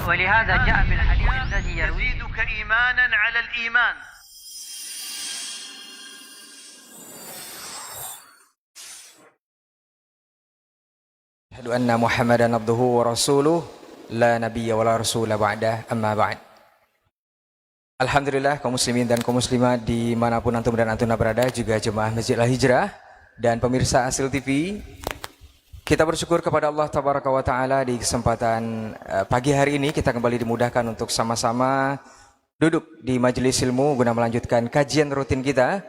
ولهذا جاء في الحديث الذي يرويه يزيدك إيمانا على الإيمان. Asyhadu anna Muhammadan abduhu wa rasuluh la nabiyya wa la rasula ba'dah amma ba'd. Alhamdulillah kaum muslimin dan kaum muslimat dimanapun antum dan antuna berada, juga jemaah Masjid Al-Hijrah dan pemirsa Asil TV, kita bersyukur kepada Allah Tabaraka wa Ta'ala di kesempatan pagi hari ini kita kembali dimudahkan untuk sama-sama duduk di majelis ilmu guna melanjutkan kajian rutin kita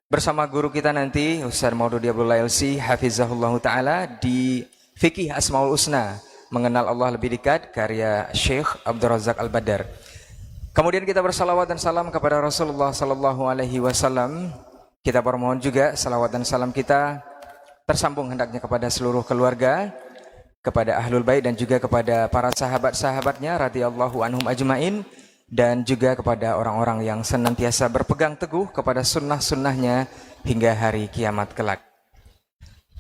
bersama guru kita nanti Ustaz Maududi Abdullah LC Hafizahullah Ta'ala di Fikih Asmaul Husna, mengenal Allah lebih dekat, karya Syekh Abdul Razak Al-Badar. Kemudian kita bersalawat dan salam kepada Rasulullah Sallallahu Alaihi Wasallam. Kita bermohon juga salawat dan salam kita tersambung hendaknya kepada seluruh keluarga, kepada ahlul bait dan juga kepada para sahabat-sahabatnya radhiyallahu anhum ajmain, dan juga kepada orang-orang yang senantiasa berpegang teguh kepada sunnah-sunnahnya hingga hari kiamat kelak.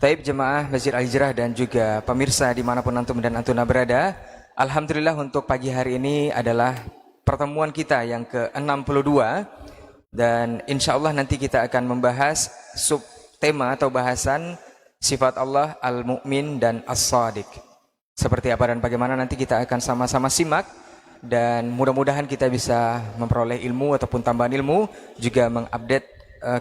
Taib jemaah Masjid Al-Hijrah dan juga pemirsa dimanapun antum dan antuna berada, alhamdulillah untuk pagi hari ini adalah pertemuan kita yang ke-62, dan insya Allah nanti kita akan membahas subtema atau bahasan sifat Allah Al-Mu'min dan As-Sadiq. Seperti apa dan bagaimana nanti kita akan sama-sama simak, dan mudah-mudahan kita bisa memperoleh ilmu ataupun tambahan ilmu, juga mengupdate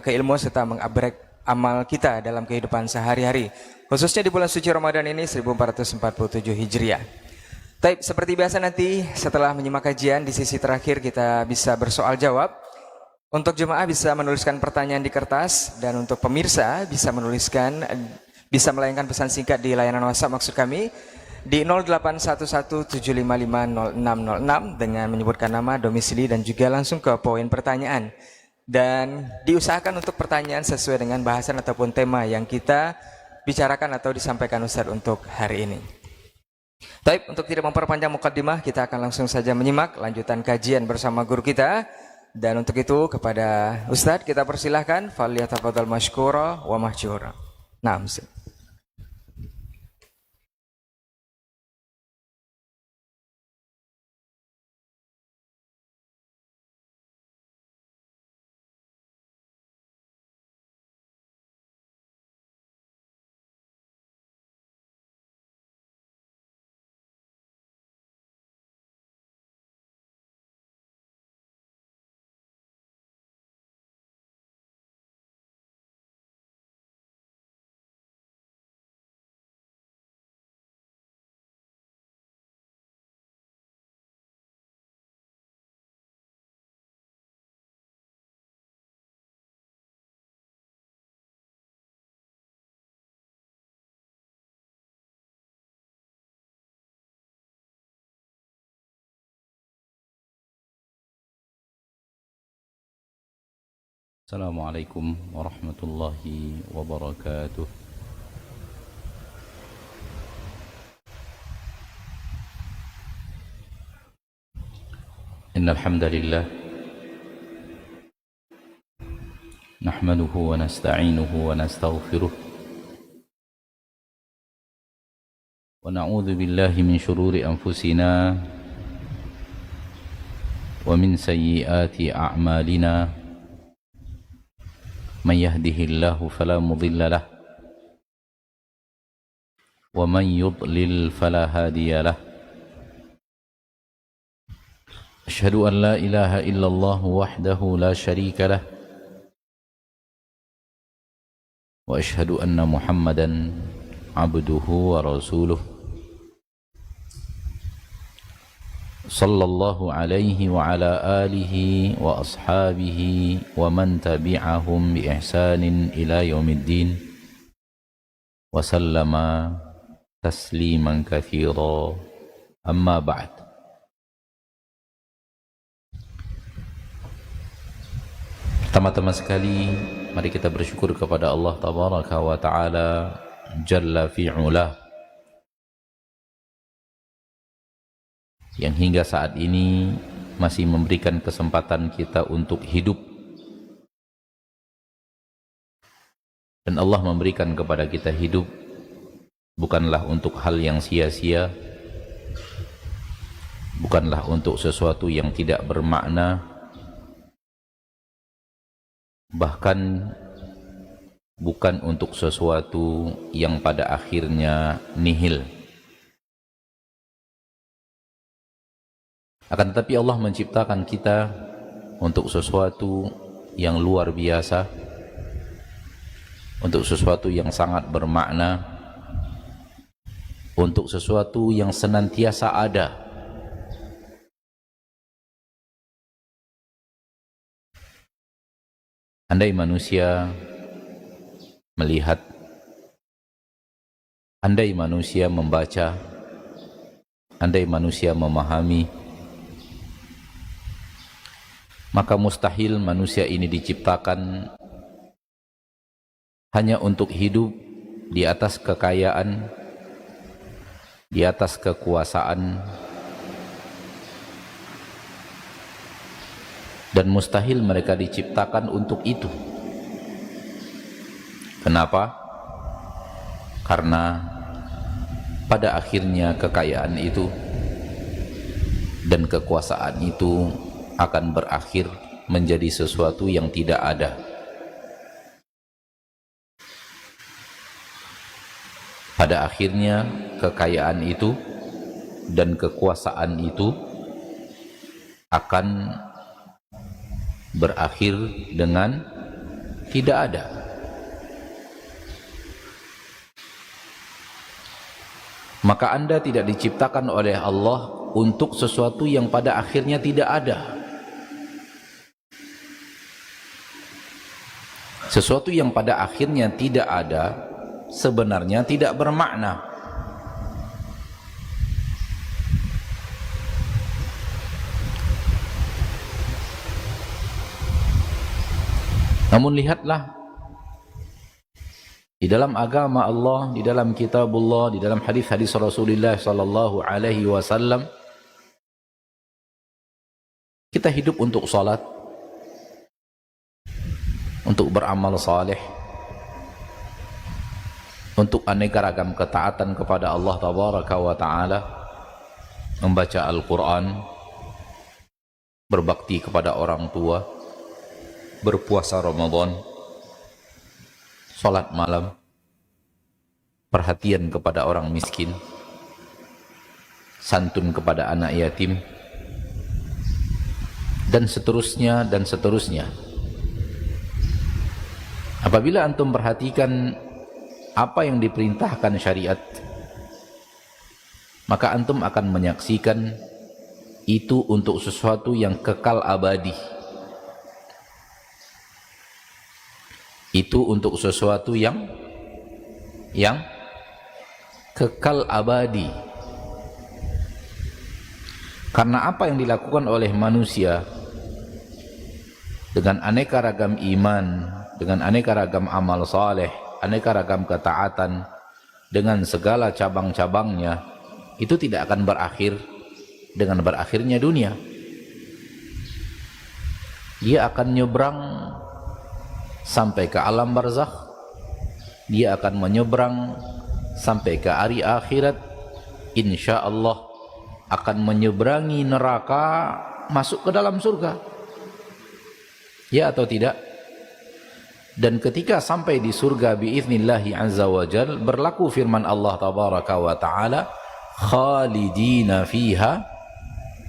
keilmuan serta mengupgrade amal kita dalam kehidupan sehari-hari, khususnya di bulan suci Ramadan ini 1447 Hijriah. Baik, seperti biasa nanti setelah menyimak kajian di sisi terakhir kita bisa bersoal jawab. Untuk jemaah bisa menuliskan pertanyaan di kertas, dan untuk pemirsa bisa melayangkan pesan singkat di layanan WhatsApp maksud kami di 081175500606 dengan menyebutkan nama, domisili dan juga langsung ke poin pertanyaan. Dan diusahakan untuk pertanyaan sesuai dengan bahasan ataupun tema yang kita bicarakan atau disampaikan Ustadz untuk hari ini. Baik, untuk tidak memperpanjang mukaddimah, kita akan langsung saja menyimak lanjutan kajian bersama guru kita. Dan untuk itu kepada Ustadz kita persilahkan, falyatafadhal mashkura wa mahjura. Nah, Ustadz. Assalamualaikum warahmatullahi wabarakatuh. Innal hamdalillah nahmaduhu wa nasta'inuhu wa nastaghfiruh wa na'udzu billahi min shururi anfusina wa min sayyiati a'malina. من يهده الله فلا مضل له ومن يضلل فلا هادي له. أشهد أن لا إله إلا الله وحده لا شريك له وأشهد أن محمدا عبده ورسوله صلى الله عليه وعلى آله وأصحابه ومن تبعهم بإحسان إلى يوم الدين وسلم تسليما كثيرا. أما بعد. Teman-teman sekali, mari kita bersyukur kepada Allah Tabaraka wa Ta'ala Jalla fi'ulah, yang hingga saat ini masih memberikan kesempatan kita untuk hidup, dan Allah memberikan kepada kita hidup bukanlah untuk hal yang sia-sia, bukanlah untuk sesuatu yang tidak bermakna, bahkan bukan untuk sesuatu yang pada akhirnya nihil. Akan tetapi Allah menciptakan kita untuk sesuatu yang luar biasa, untuk sesuatu yang sangat bermakna, untuk sesuatu yang senantiasa ada. Andai manusia melihat, andai manusia membaca, andai manusia memahami, maka mustahil manusia ini diciptakan hanya untuk hidup di atas kekayaan, di atas kekuasaan, dan mustahil mereka diciptakan untuk itu. Kenapa? Karena pada akhirnya kekayaan itu dan kekuasaan itu akan berakhir menjadi sesuatu yang tidak ada. Pada akhirnya kekayaan itu dan kekuasaan itu akan berakhir dengan tidak ada. Maka Anda tidak diciptakan oleh Allah untuk sesuatu yang pada akhirnya tidak ada. Sesuatu yang pada akhirnya tidak ada sebenarnya tidak bermakna. Namun lihatlah, di dalam agama Allah, di dalam kitabullah, di dalam hadis-hadis Rasulullah sallallahu alaihi wasallam, kita hidup untuk salat, untuk beramal saleh, untuk aneka ragam ketaatan kepada Allah tabaraka wa taala, membaca Al-Quran, berbakti kepada orang tua, berpuasa Ramadan, salat malam, perhatian kepada orang miskin, santun kepada anak yatim, dan seterusnya dan seterusnya. Apabila antum perhatikan apa yang diperintahkan syariat, maka antum akan menyaksikan itu untuk sesuatu yang kekal abadi. Itu untuk sesuatu yang kekal abadi. Karena apa yang dilakukan oleh manusia dengan aneka ragam iman, dengan aneka ragam amal saleh, aneka ragam ketaatan, dengan segala cabang-cabangnya, itu tidak akan berakhir dengan berakhirnya dunia. Dia akan nyebrang sampai ke alam barzakh, dia akan menyeberang sampai ke hari akhirat, insya Allah akan menyeberangi neraka, masuk ke dalam surga. Ya atau tidak? Dan ketika sampai di surga biiznillahi azza wa jal, berlaku firman Allah tabaraka wa ta'ala, khalidina fiha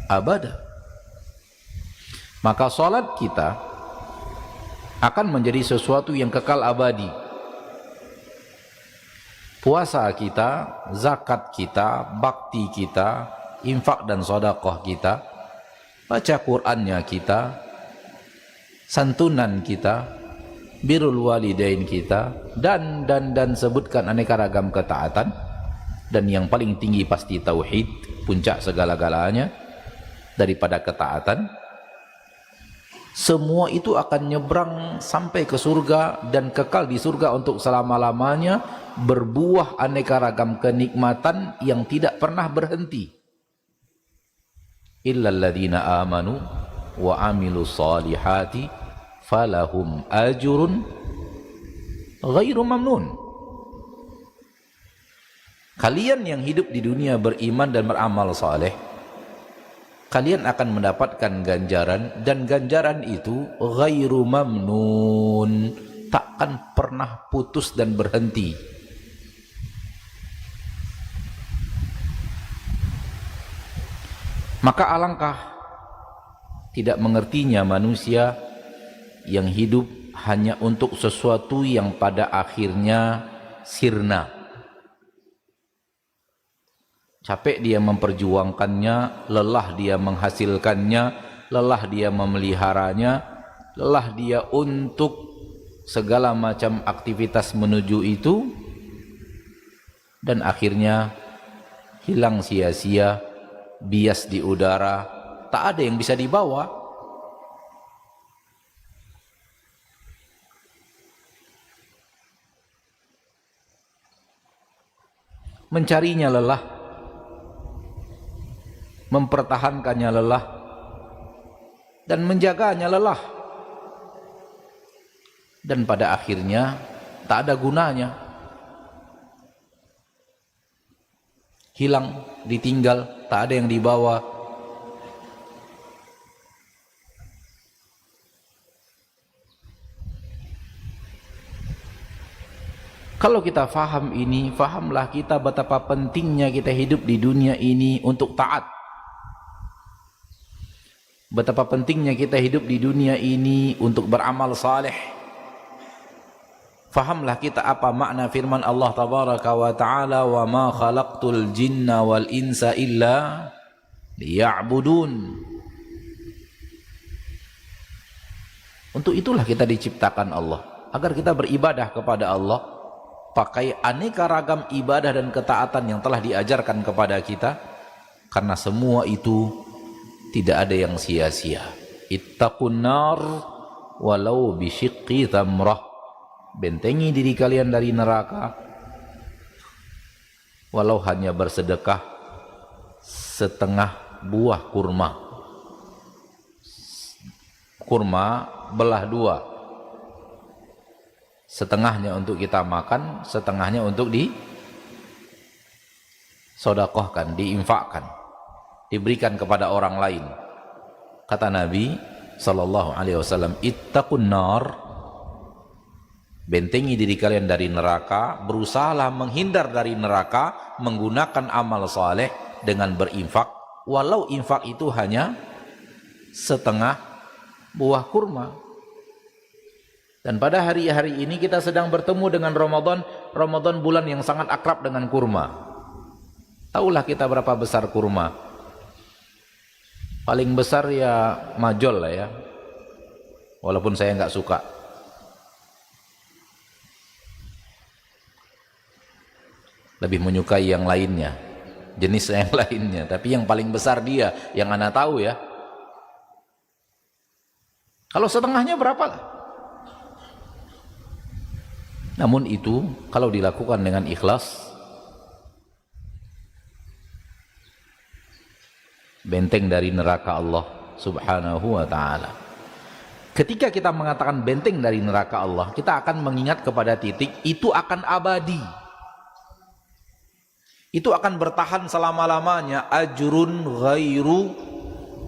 abada. Maka salat kita akan menjadi sesuatu yang kekal abadi. Puasa kita, zakat kita, bakti kita, infak dan sedekah kita, baca Qur'annya kita, santunan kita, birrul walidain kita, dan sebutkan aneka ragam ketaatan, dan yang paling tinggi pasti tauhid, puncak segala-galanya daripada ketaatan. Semua itu akan nyebrang sampai ke surga dan kekal di surga untuk selama-lamanya, berbuah aneka ragam kenikmatan yang tidak pernah berhenti. Illal ladzina amanu wa amilus solihati falahum ajrun ghairu mamnun. Kalian yang hidup di dunia beriman dan beramal saleh, kalian akan mendapatkan ganjaran, dan ganjaran itu ghairu mamnun, takkan pernah putus dan berhenti. Maka alangkah tidak mengertinya manusia yang hidup hanya untuk sesuatu yang pada akhirnya sirna. Capek dia memperjuangkannya, lelah dia menghasilkannya, lelah dia memeliharanya, lelah dia untuk segala macam aktivitas menuju itu, dan akhirnya hilang sia-sia, bias di udara, tak ada yang bisa dibawa. Mencarinya lelah, mempertahankannya lelah, dan menjaganya lelah, dan pada akhirnya tak ada gunanya, hilang, ditinggal, tak ada yang dibawa. Kalau kita faham ini, fahamlah kita betapa pentingnya kita hidup di dunia ini untuk taat. Betapa pentingnya kita hidup di dunia ini untuk beramal saleh. Fahamlah kita apa makna firman Allah tabaraka wa ta'ala, wa ma khalaqtul jinna wal insa illa liya'budun. Untuk itulah kita diciptakan Allah, agar kita beribadah kepada Allah, pakai aneka ragam ibadah dan ketaatan yang telah diajarkan kepada kita, karena semua itu tidak ada yang sia-sia. Ittaqun nar walau bisyiqqi tamrah. Bentengi diri kalian dari neraka walau hanya bersedekah setengah buah kurma. Kurma belah dua, setengahnya untuk kita makan, setengahnya untuk disodakohkan, diinfakkan, diberikan kepada orang lain. Kata Nabi SAW, ittaqun nar, bentengi diri kalian dari neraka, berusahalah menghindar dari neraka menggunakan amal saleh dengan berinfak, walau infak itu hanya setengah buah kurma. Dan pada hari-hari ini kita sedang bertemu dengan Ramadan bulan yang sangat akrab dengan kurma. Tahulah kita berapa besar kurma? Paling besar ya majol lah ya, walaupun saya nggak suka. Lebih menyukai yang lainnya, jenis yang lainnya, tapi yang paling besar dia yang ana tahu ya. Kalau setengahnya berapa? Namun itu kalau dilakukan dengan ikhlas, benteng dari neraka Allah Subhanahu wa ta'ala. Ketika kita mengatakan benteng dari neraka Allah, kita akan mengingat kepada titik itu akan abadi. Itu akan bertahan selama-lamanya, ajrun ghairu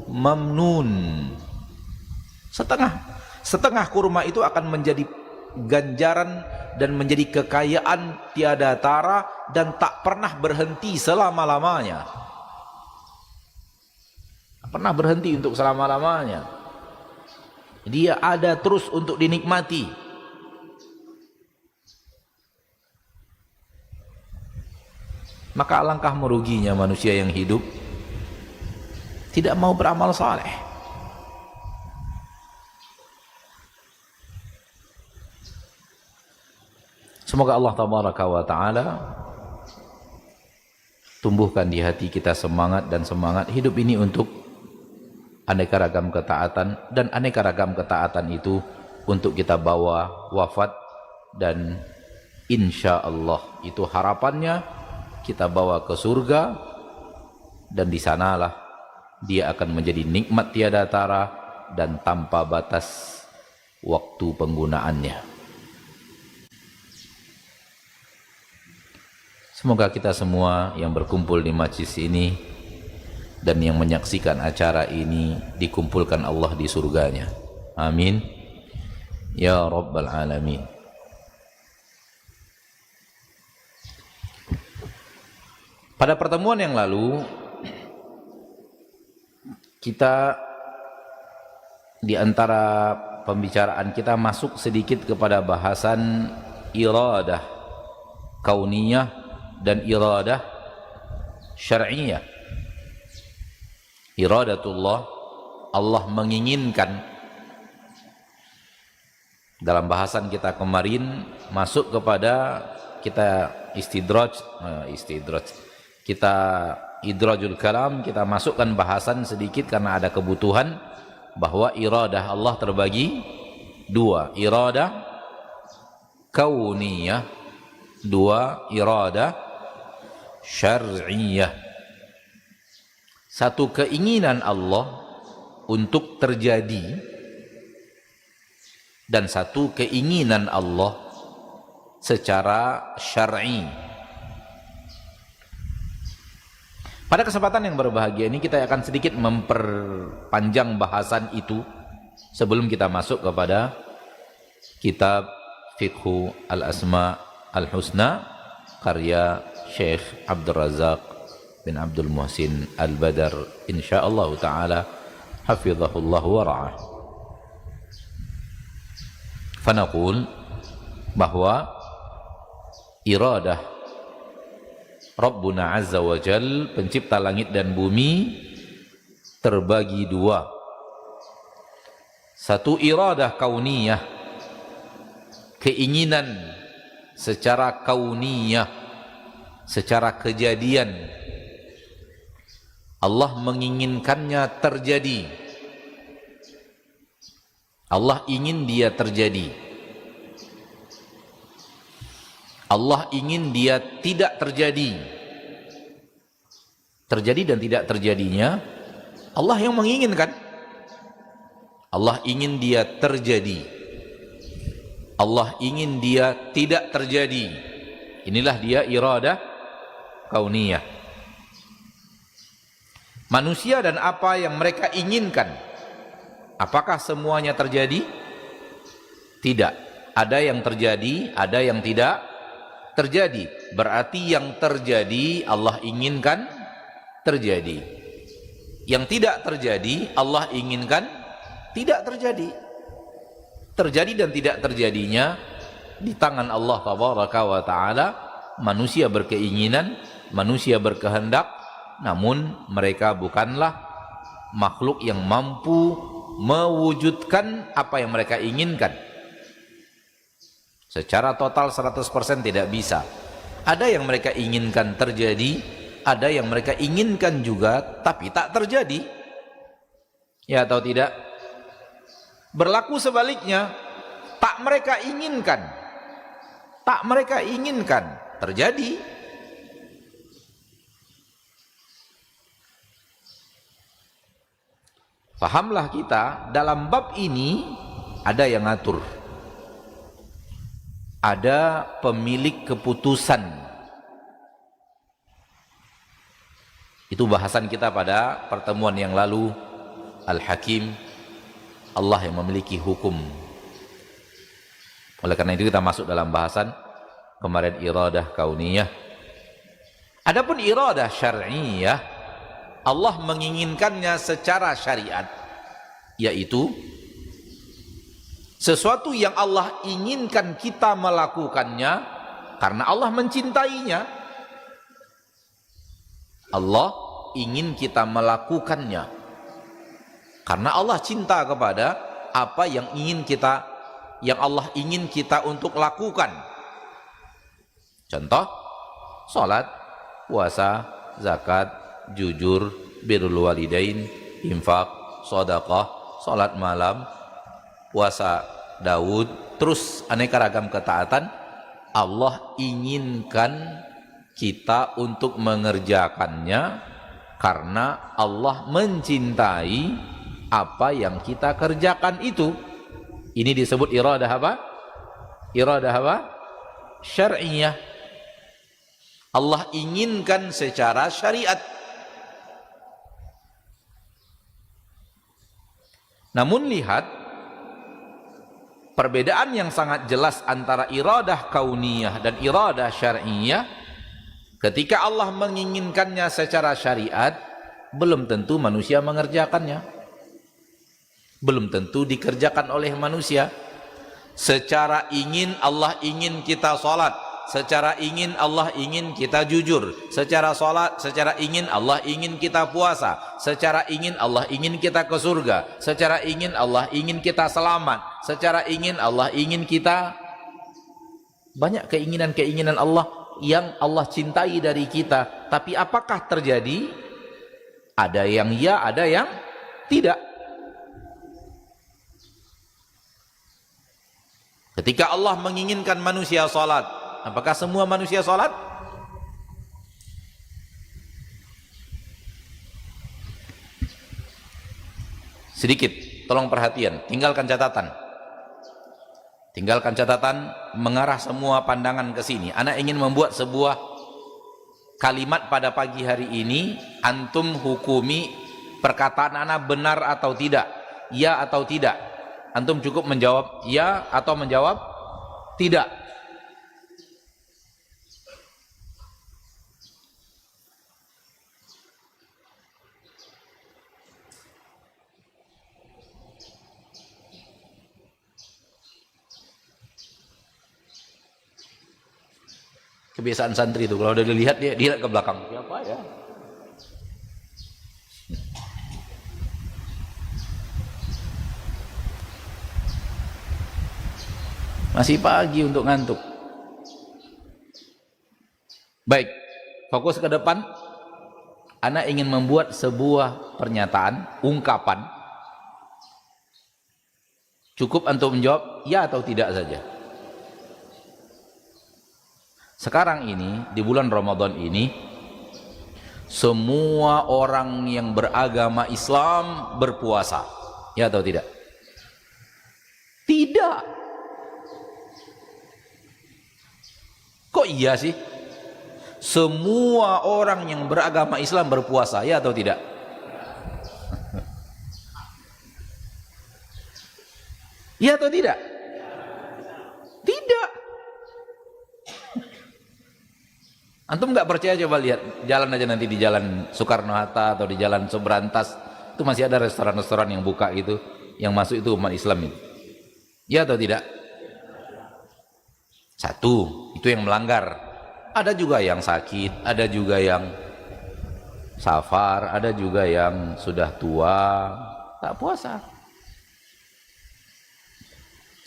mamnun. Setengah kurma itu akan menjadi ganjaran dan menjadi kekayaan tiada tara dan tak pernah berhenti selama-lamanya. Tak pernah berhenti untuk selama-lamanya. Dia ada terus untuk dinikmati. Maka alangkah meruginya manusia yang hidup tidak mau beramal saleh. Semoga Allah tabaraka wa ta'ala tumbuhkan di hati kita semangat hidup ini untuk aneka ragam ketaatan, dan aneka ragam ketaatan itu untuk kita bawa wafat, dan insya Allah itu harapannya kita bawa ke surga, dan di sanalah dia akan menjadi nikmat tiada tara dan tanpa batas waktu penggunaannya. Semoga kita semua yang berkumpul di majlis ini dan yang menyaksikan acara ini dikumpulkan Allah di surganya. Amin ya rabbal alamin. Pada pertemuan yang lalu kita di antara pembicaraan kita masuk sedikit kepada bahasan iradah kauniyah dan iradah syar'iyah. Iradatullah, Allah menginginkan. Dalam bahasan kita kemarin masuk kepada kita istidraj, kita idrajul kalam, kita masukkan bahasan sedikit karena ada kebutuhan bahwa iradah Allah terbagi dua, iradah kauniyah, dua iradah syar'iyah. Satu keinginan Allah untuk terjadi dan satu keinginan Allah secara syar'i. Pada kesempatan yang berbahagia ini kita akan sedikit memperpanjang bahasan itu sebelum kita masuk kepada kitab Fiqhu Al-Asma Al-Husna karya Syekh Abdul Razak bin Abdul Muhsin Al-Badar insyaallah taala hafizahullah wa ra'ah. Fanaqul bahwa iradah Rabbuna Azza wa Jal, pencipta langit dan bumi, terbagi dua. Satu iradah kauniyah, keinginan secara kauniyah, secara kejadian. Allah menginginkannya terjadi. Allah ingin dia terjadi. Allah ingin dia tidak terjadi. Terjadi dan tidak terjadinya Allah yang menginginkan. Allah ingin dia terjadi. Allah ingin dia tidak terjadi. Inilah dia iradah kauniyah. Manusia dan apa yang mereka inginkan, apakah semuanya terjadi? Tidak. Ada yang terjadi, ada yang tidak terjadi. Berarti yang terjadi Allah inginkan terjadi. Yang tidak terjadi Allah inginkan tidak terjadi. Terjadi dan tidak terjadinya di tangan Allah tabaraka wa taala. Manusia berkeinginan, manusia berkehendak, namun mereka bukanlah makhluk yang mampu mewujudkan apa yang mereka inginkan. Secara total 100% tidak bisa. Ada yang mereka inginkan terjadi, ada yang mereka inginkan juga tapi tak terjadi. Ya atau tidak? Berlaku sebaliknya, tak mereka inginkan, terjadi. Fahamlah kita, dalam bab ini ada yang ngatur. Ada pemilik keputusan. Itu bahasan kita pada pertemuan yang lalu. Al-Hakim, Allah yang memiliki hukum. Oleh karena itu kita masuk dalam bahasan kemarin iradah kauniyah. Adapun iradah syar'iyah, Allah menginginkannya secara syariat, yaitu sesuatu yang Allah inginkan kita melakukannya karena Allah mencintainya. Allah ingin kita melakukannya karena Allah cinta kepada apa yang Allah ingin kita untuk lakukan. Contoh, salat, puasa, zakat, jujur, birrul walidain, infak, sedekah, salat malam, puasa Daud, terus aneka ragam ketaatan. Allah inginkan kita untuk mengerjakannya karena Allah mencintai apa yang kita kerjakan itu. Ini disebut iradah apa? Iradah apa? Syar'iyah. Allah inginkan secara syariat. Namun lihat perbedaan yang sangat jelas antara iradah kauniyah dan iradah syar'iyah. Ketika Allah menginginkannya secara syariat, belum tentu manusia mengerjakannya. Belum tentu dikerjakan oleh manusia. Secara ingin Allah ingin kita salat, secara ingin Allah ingin kita jujur, secara salat, secara ingin Allah ingin kita puasa, secara ingin Allah ingin kita ke surga, secara ingin Allah ingin kita selamat, secara ingin Allah ingin kita, banyak keinginan-keinginan Allah yang Allah cintai dari kita. Tapi apakah terjadi? Ada yang ya, ada yang tidak. Ketika Allah menginginkan manusia salat, apakah semua manusia salat? Sedikit, tolong perhatian, tinggalkan catatan. Tinggalkan catatan, mengarah semua pandangan ke sini. Ana ingin membuat sebuah kalimat pada pagi hari ini. Antum hukumi perkataan ana benar atau tidak, ya atau tidak. Antum cukup menjawab ya atau menjawab tidak. Kebiasaan santri itu kalau udah dilihat dia lihat ke belakang. Siapa ya? Masih pagi untuk ngantuk. Baik, fokus ke depan. Ana ingin membuat sebuah pernyataan, ungkapan. Cukup antum menjawab ya atau tidak saja. Sekarang ini, di bulan Ramadan ini, semua orang yang beragama Islam berpuasa. Ya atau tidak? Tidak. Kok iya sih? Semua orang yang beragama Islam berpuasa, ya atau tidak? Ya atau tidak? Tidak. Antum nggak percaya, coba lihat jalan aja nanti di jalan Soekarno-Hatta atau di jalan Sobrantas, itu masih ada restoran-restoran yang buka gitu, yang masuk itu umat Islam itu. Ya atau tidak? Satu, itu yang melanggar. Ada juga yang sakit, ada juga yang safar, ada juga yang sudah tua, tak puasa.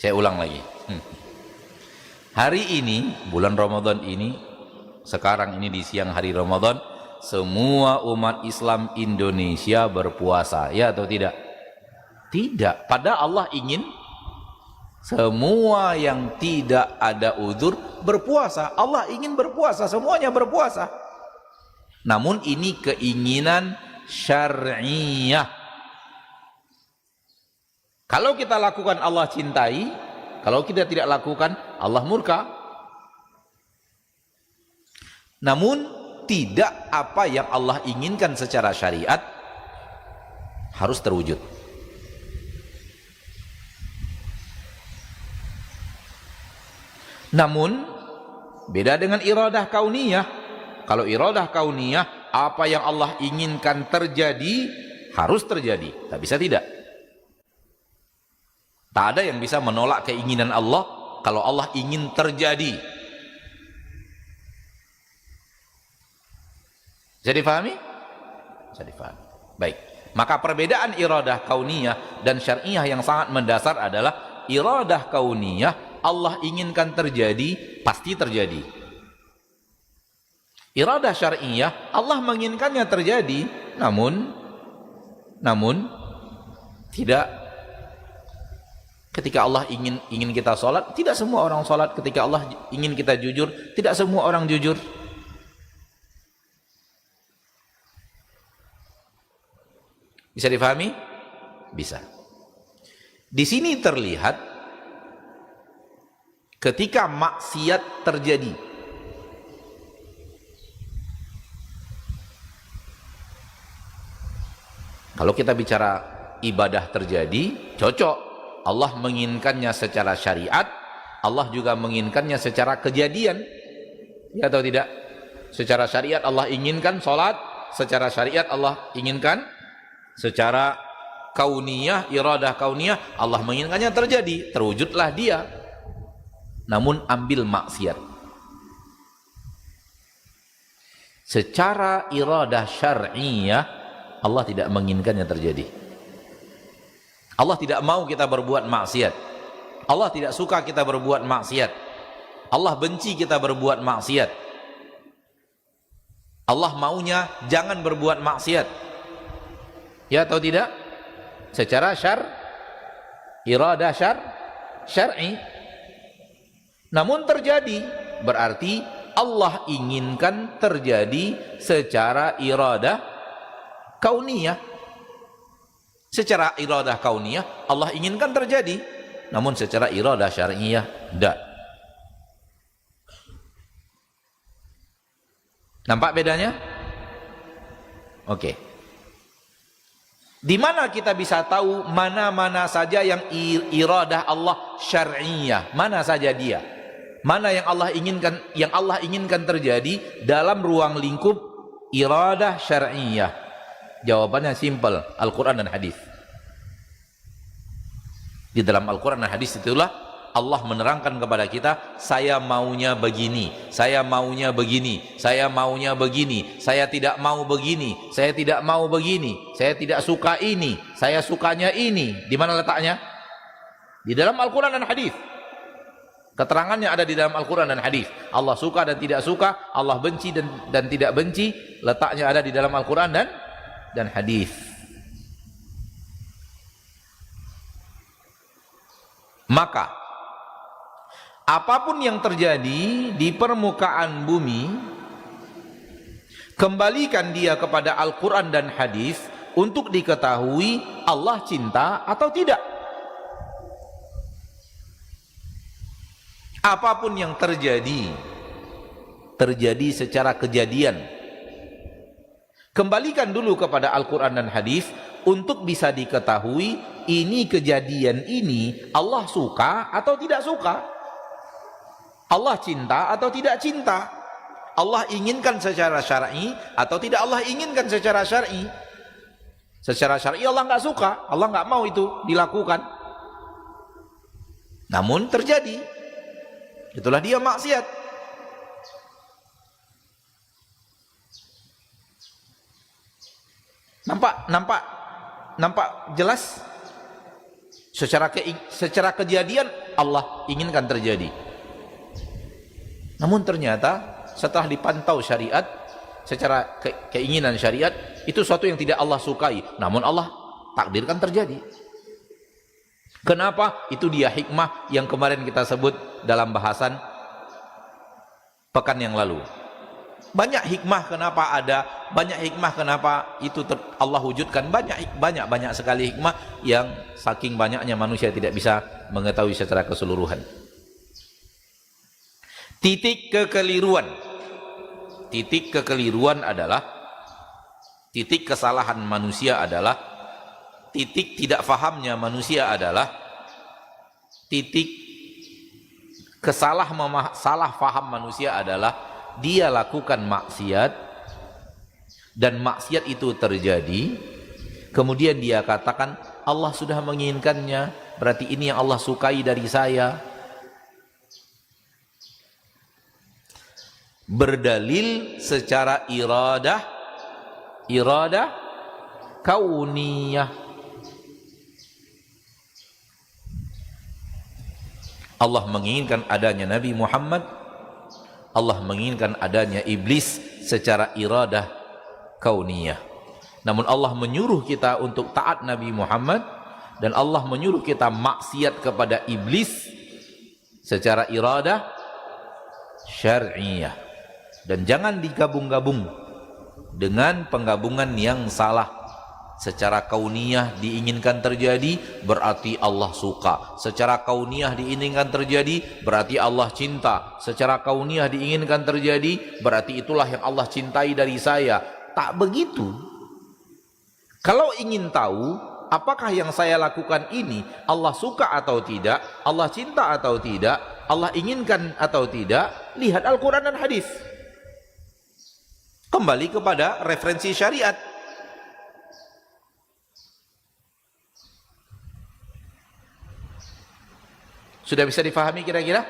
Saya ulang lagi. Hari ini, bulan Ramadan ini, sekarang ini di siang hari Ramadan, semua umat Islam Indonesia berpuasa, ya atau tidak? Tidak. Padahal Allah ingin semua yang tidak ada uzur berpuasa. Allah ingin berpuasa, semuanya berpuasa. Namun ini keinginan syar'iyah. Kalau kita lakukan Allah cintai, kalau kita tidak lakukan Allah murka. Namun tidak apa yang Allah inginkan secara syariat harus terwujud. Namun beda dengan iradah kauniyah. Kalau iradah kauniyah, apa yang Allah inginkan terjadi harus terjadi, tak bisa tidak. Tak ada yang bisa menolak keinginan Allah kalau Allah ingin terjadi. Bisa difahami? Bisa difahami. Baik. Maka perbedaan iradah kauniyah dan syar'iyah yang sangat mendasar adalah iradah kauniyah, Allah inginkan terjadi, pasti terjadi. Iradah syar'iyah, Allah menginginkannya terjadi, namun tidak. Ketika Allah ingin kita sholat, tidak semua orang sholat. Ketika Allah ingin kita jujur, tidak semua orang jujur. Bisa difahami? Bisa. Di sini terlihat ketika maksiat terjadi, kalau kita bicara ibadah terjadi, cocok. Allah menginginkannya secara syariat, Allah juga menginginkannya secara kejadian. Ya atau tidak? Secara syariat Allah inginkan salat, secara syariat Allah inginkan, secara kauniyah, iradah kauniyah Allah menginginkannya terjadi, terwujudlah dia. Namun ambil maksiat. Secara iradah syar'iyah Allah tidak menginginkannya terjadi. Allah tidak mau kita berbuat maksiat. Allah tidak suka kita berbuat maksiat. Allah benci kita berbuat maksiat. Allah maunya jangan berbuat maksiat. Ya atau tidak? Secara iradah syar'i. Namun terjadi, berarti Allah inginkan terjadi secara iradah kauniyah. Secara iradah kauniyah Allah inginkan terjadi, namun secara iradah syar'iyah tidak. Nampak bedanya? Oke. Di mana kita bisa tahu mana-mana saja yang iradah Allah syar'iyah? Mana saja dia? Mana yang Allah inginkan terjadi dalam ruang lingkup iradah syar'iyah? Jawabannya simpel, Al-Quran dan hadis. Di dalam Al-Quran dan hadis itulah Allah menerangkan kepada kita, saya maunya begini, saya maunya begini, saya maunya begini, saya tidak mau begini, saya tidak mau begini, saya tidak suka ini, saya sukanya ini. Di mana letaknya? Di dalam Al-Quran dan hadis. Keterangannya ada di dalam Al-Quran dan hadis. Allah suka dan tidak suka, Allah benci dan tidak benci, letaknya ada di dalam Al-Quran dan hadis. Maka apapun yang terjadi di permukaan bumi, kembalikan dia kepada Al-Quran dan hadis untuk diketahui Allah cinta atau tidak. Apapun yang terjadi secara kejadian, kembalikan dulu kepada Al-Quran dan hadis untuk bisa diketahui ini kejadian ini Allah suka atau tidak suka, Allah cinta atau tidak cinta, Allah inginkan secara syar'i atau tidak Allah inginkan secara syar'i. Secara syar'i Allah nggak suka, Allah nggak mau itu dilakukan, namun terjadi. Itulah dia maksiat. Nampak jelas? Secara kejadian Allah inginkan terjadi. Namun ternyata setelah dipantau syariat, secara keinginan syariat, itu sesuatu yang tidak Allah sukai, namun Allah takdirkan terjadi. Kenapa? Itu dia hikmah yang kemarin kita sebut dalam bahasan pekan yang lalu. Banyak hikmah kenapa ada, banyak hikmah kenapa itu Allah wujudkan, banyak sekali hikmah yang saking banyaknya manusia tidak bisa mengetahui secara keseluruhan. Titik kekeliruan adalah, titik kesalahan manusia adalah, titik tidak fahamnya manusia adalah, titik salah faham manusia adalah dia lakukan maksiat dan maksiat itu terjadi, kemudian dia katakan Allah sudah menginginkannya, berarti ini yang Allah sukai dari saya. Berdalil secara iradah kauniyah. Allah menginginkan adanya Nabi Muhammad, Allah menginginkan adanya iblis secara iradah kauniyah. Namun Allah menyuruh kita untuk taat Nabi Muhammad, dan Allah menyuruh kita maksiat kepada iblis secara iradah syar'iyah. Dan jangan digabung-gabung dengan penggabungan yang salah. Secara kauniyah diinginkan terjadi, berarti Allah suka. Secara kauniyah diinginkan terjadi, berarti Allah cinta. Secara kauniyah diinginkan terjadi, berarti itulah yang Allah cintai dari saya. Tak begitu. Kalau ingin tahu apakah yang saya lakukan ini Allah suka atau tidak, Allah cinta atau tidak, Allah inginkan atau tidak. Lihat Al-Quran dan hadis. Kembali kepada referensi syariat. Sudah bisa difahami kira-kira?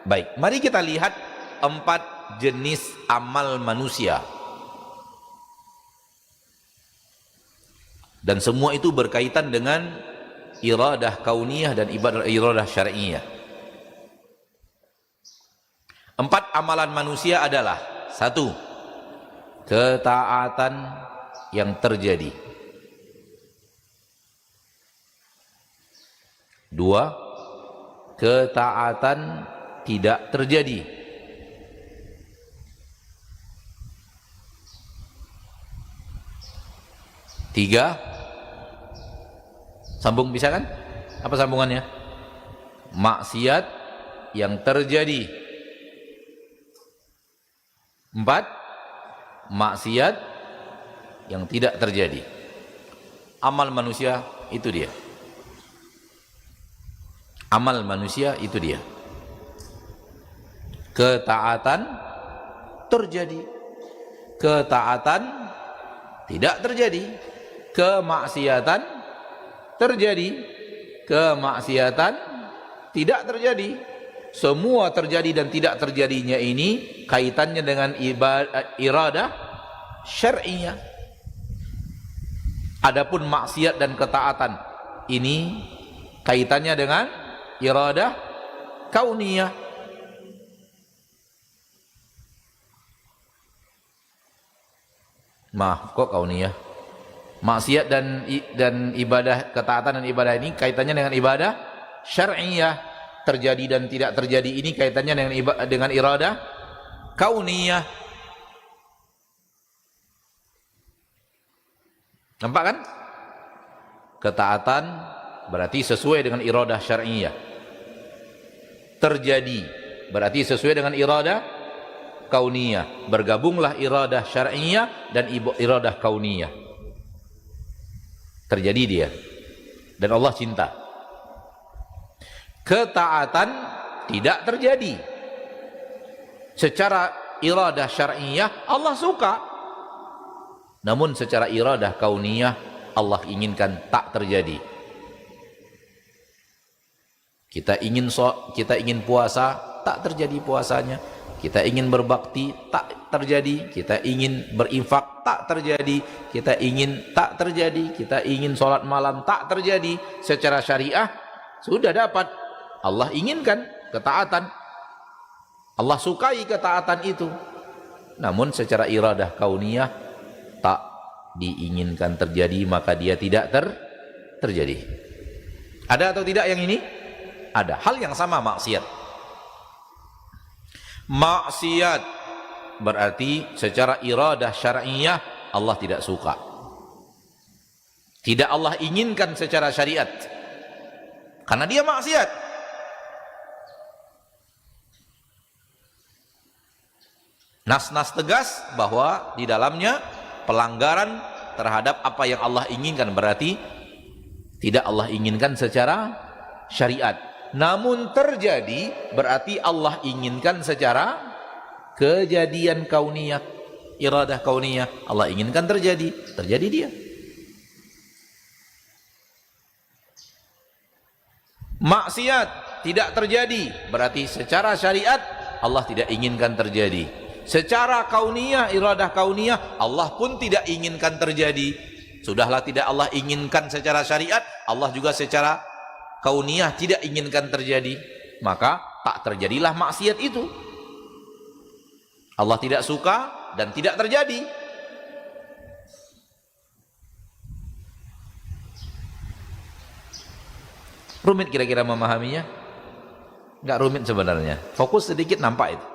Baik, mari kita lihat 4 jenis amal manusia. Dan semua itu berkaitan dengan iradah kauniyah dan iradah syar'iyah. 4 amalan manusia adalah: 1, ketaatan yang terjadi. 2, ketaatan tidak terjadi. 3, sambung bisa kan? Apa sambungannya? Maksiat yang terjadi. 4, maksiat yang tidak terjadi. Amal manusia itu dia. Amal manusia itu dia. Ketaatan terjadi, ketaatan tidak terjadi, kemaksiatan terjadi, kemaksiatan tidak terjadi. Semua terjadi dan tidak terjadinya ini kaitannya dengan iradah syar'iyah. Adapun maksiat dan ketaatan ini kaitannya dengan iradah kauniyah. Maaf, kok kauniyah? Maksiat dan ibadah, ketaatan dan ibadah ini kaitannya dengan ibadah syar'iyah. Terjadi dan tidak terjadi ini kaitannya dengan iradah kauniyah. Nampak kan? Ketaatan berarti sesuai dengan iradah syar'iyah. Terjadi berarti sesuai dengan iradah kauniyah. Bergabunglah iradah syar'iyah dan iradah kauniyah. Terjadi dia. Dan Allah cinta. Ketaatan tidak terjadi. Secara iradah syar'iyah Allah suka. Namun secara iradah kauniyah Allah inginkan tak terjadi. Kita ingin puasa, tak terjadi puasanya. Kita ingin berbakti, tak terjadi. Kita ingin berinfak, tak terjadi. Kita ingin tak terjadi. Kita ingin sholat malam, tak terjadi. Secara syariah sudah dapat. Allah inginkan ketaatan. Allah sukai ketaatan itu. Namun secara iradah kauniyah tak diinginkan terjadi, maka dia tidak terjadi. Ada atau tidak yang ini? Ada. Hal yang sama maksiat. Maksiat berarti secara iradah syar'iyah Allah tidak suka. Tidak Allah inginkan secara syariat. Karena dia maksiat. Nas-nas tegas bahwa di dalamnya pelanggaran terhadap apa yang Allah inginkan, berarti tidak Allah inginkan secara syariat. Namun terjadi berarti Allah inginkan secara kejadian kauniyah, iradah kauniyah. Allah inginkan terjadi, terjadi dia. Maksiat tidak terjadi berarti secara syariat Allah tidak inginkan terjadi. Secara kauniyah, iradah kauniyah Allah pun tidak inginkan terjadi. Sudahlah tidak Allah inginkan secara syariat, Allah juga secara kauniyah tidak inginkan terjadi, maka tak terjadilah maksiat itu. Allah tidak suka dan tidak terjadi. Rumit kira-kira memahaminya? Enggak rumit sebenarnya. Fokus sedikit nampak itu.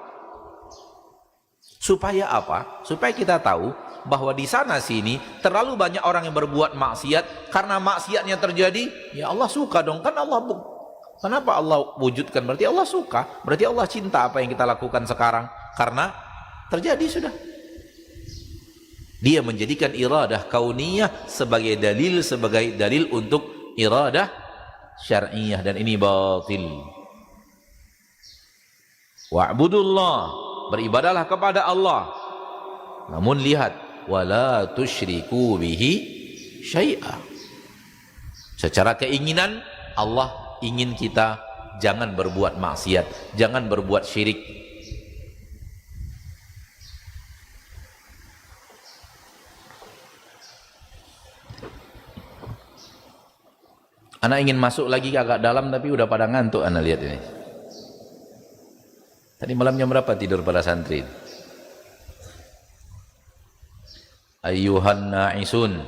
Supaya apa? Supaya kita tahu bahwa di sana sini terlalu banyak orang yang berbuat maksiat. Karena maksiatnya terjadi, ya Allah suka dong. Kan Allah, kenapa Allah wujudkan? Berarti Allah suka. Berarti Allah cinta apa yang kita lakukan sekarang. Karena terjadi sudah. Dia menjadikan iradah kauniyah sebagai dalil untuk iradah syar'iyah, dan ini batil. Wa'budullah, beribadalah kepada Allah. Namun lihat, wala tusyriku bihi syai'a. Secara keinginan Allah ingin kita jangan berbuat maksiat, jangan berbuat syirik. Anak ingin masuk lagi agak dalam tapi udah pada ngantuk anak lihat ini. Tadi malam jam berapa tidur pada santri? Ayyuhan na'isun.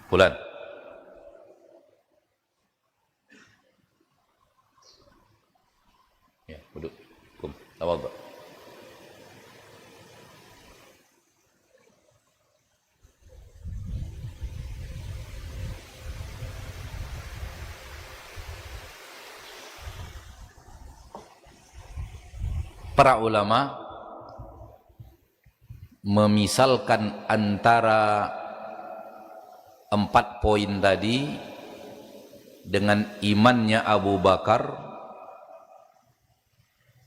Bulan. Ya, duduk. Kum, tawadhu. Para ulama memisalkan antara 4 poin tadi dengan imannya Abu Bakar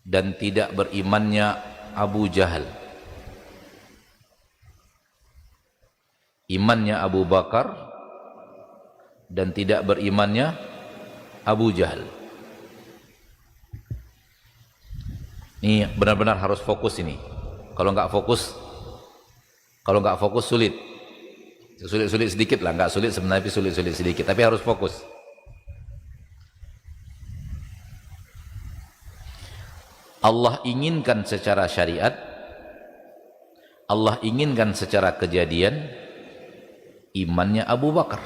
dan tidak berimannya Abu Jahal. Imannya Abu Bakar dan tidak berimannya Abu Jahal. Ini benar-benar harus fokus ini. Kalau nggak fokus sulit. Sulit sedikit lah, nggak sulit sebenarnya, tapi sulit sedikit. Tapi harus fokus. Allah inginkan secara syariat, Allah inginkan secara kejadian imannya Abu Bakar.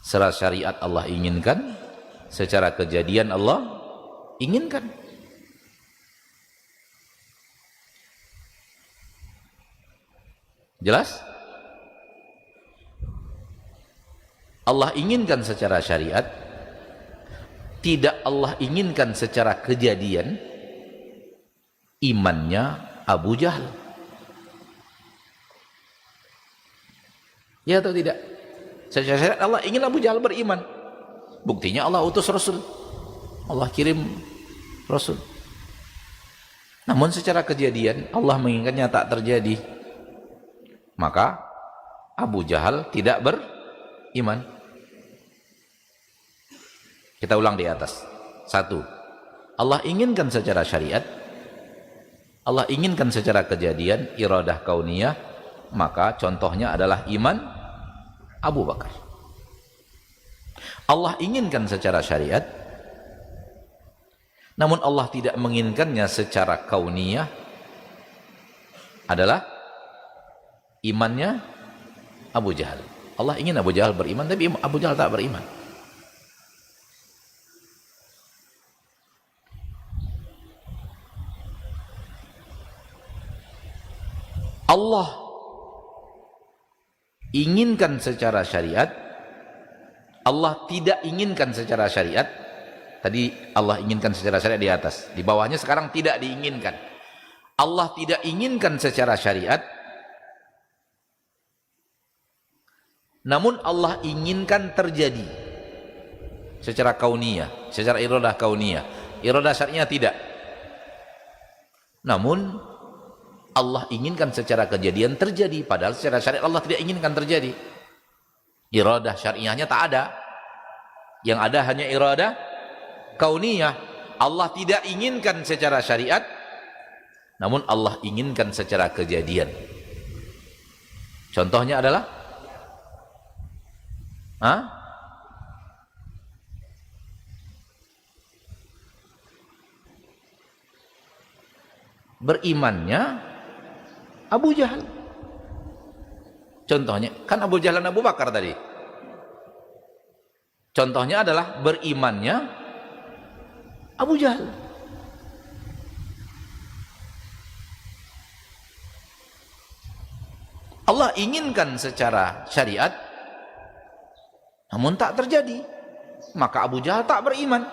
Secara syariat Allah inginkan, secara kejadian Allah inginkan. Jelas? Allah inginkan secara syariat, tidak Allah inginkan secara kejadian imannya Abu Jahal. Ya atau tidak? Secara syariat Allah ingin Abu Jahal beriman. Buktinya Allah utus Rasul. Allah kirim Rasul. Namun secara kejadian Allah menginginkannya tak terjadi. Maka Abu Jahal tidak beriman. Kita ulang di atas. 1. Allah inginkan secara syariat, Allah inginkan secara kejadian, iradah kauniyah, maka contohnya adalah iman Abu Bakar. Allah inginkan secara syariat, namun Allah tidak menginginkannya secara kauniyah, adalah imannya Abu Jahal. Allah ingin Abu Jahal beriman, tapi Abu Jahal tak beriman. Allah inginkan secara syariat, Allah tidak inginkan secara syariat. Tadi Allah inginkan secara syariat di atas, di bawahnya sekarang tidak diinginkan. Allah tidak inginkan secara syariat, namun Allah inginkan terjadi secara kauniyah, secara iradah kauniyah. Iradah syar'iyah tidak. Namun Allah inginkan secara kejadian terjadi, padahal secara syariat Allah tidak inginkan terjadi. Iradah syar'iyahnya tak ada. Yang ada hanya iradah kauniyah. Allah tidak inginkan secara syariat, namun Allah inginkan secara kejadian. Contohnya adalah berimannya Abu Jahal. Contohnya, kan Abu Jahal dan Abu Bakar tadi. Contohnya adalah berimannya Abu Jahal. Allah inginkan secara syariat, namun tak terjadi, maka Abu Jahal tak beriman.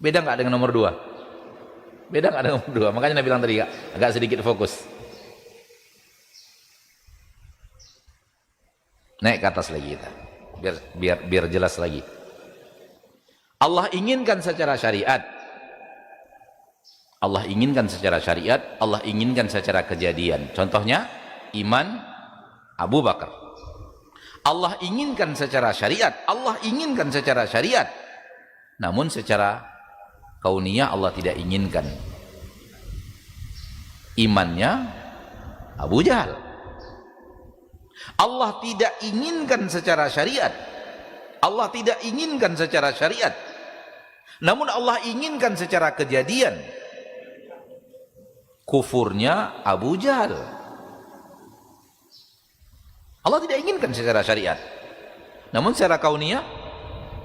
Beda nggak dengan nomor 2? Beda nggak dengan nomor 2? Makanya Nabi bilang tadi agak sedikit fokus. Naik ke atas lagi kita. Biar jelas lagi. Allah inginkan secara syariat. Allah inginkan secara syariat, Allah inginkan secara kejadian. Contohnya iman Abu Bakar. Allah inginkan secara syariat, Allah inginkan secara syariat. Namun secara kauniyah Allah tidak inginkan. Imannya Abu Jahal. Allah tidak inginkan secara syariat. Allah tidak inginkan secara syariat. Namun Allah inginkan secara kejadian. Kufurnya Abu Jahal. Allah tidak inginkan secara syariat. Namun secara kauniyah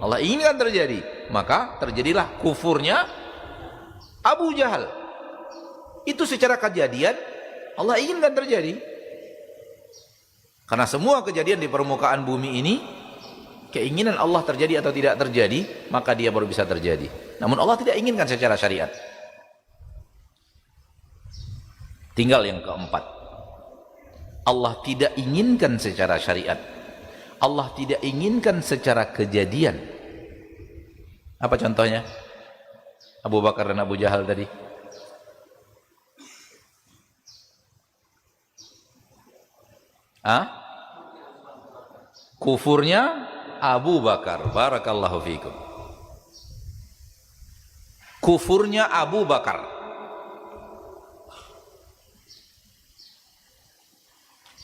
Allah inginkan terjadi. Maka terjadilah kufurnya Abu Jahal. Itu secara kejadian Allah inginkan terjadi. Karena semua kejadian di permukaan bumi ini, keinginan Allah terjadi atau tidak terjadi, maka dia baru bisa terjadi. Namun Allah tidak inginkan secara syariat. Tinggal yang keempat. Allah tidak inginkan secara syariat. Allah tidak inginkan secara kejadian. Apa contohnya? Abu Bakar dan Abu Jahal tadi. Kufurnya Abu Bakar. Barakallahu fiikum. Kufurnya Abu Bakar.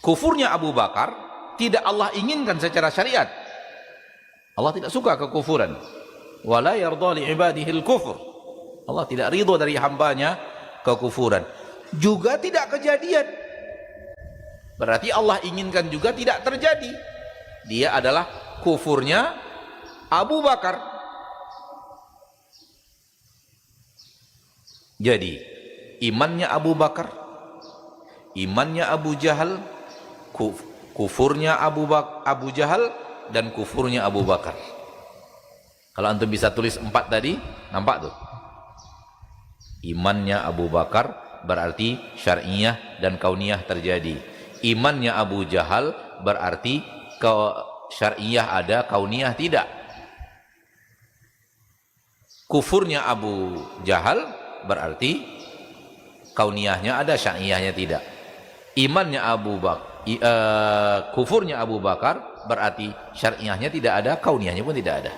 Kufurnya Abu Bakar tidak Allah inginkan secara syariat. Allah tidak suka kekufuran. Wala yarda li ibadihil kufur. Allah tidak ridho dari hambanya kekufuran. Juga tidak kejadian. Berarti Allah inginkan juga tidak terjadi. Dia adalah kufurnya Abu Bakar. Jadi imannya Abu Bakar, imannya Abu Jahal, kufurnya Abu Jahal, dan kufurnya Abu Bakar. Kalau antum bisa tulis 4 tadi, nampak tuh. Imannya Abu Bakar berarti syar'iyah dan kauniyah terjadi. Imannya Abu Jahal berarti syar'iyah ada, kauniyah tidak. Kufurnya Abu Jahal berarti kauniyahnya ada, syar'iyahnya tidak. Imannya kufurnya Abu Bakar berarti syar'iyahnya tidak ada, kauniyahnya pun tidak ada.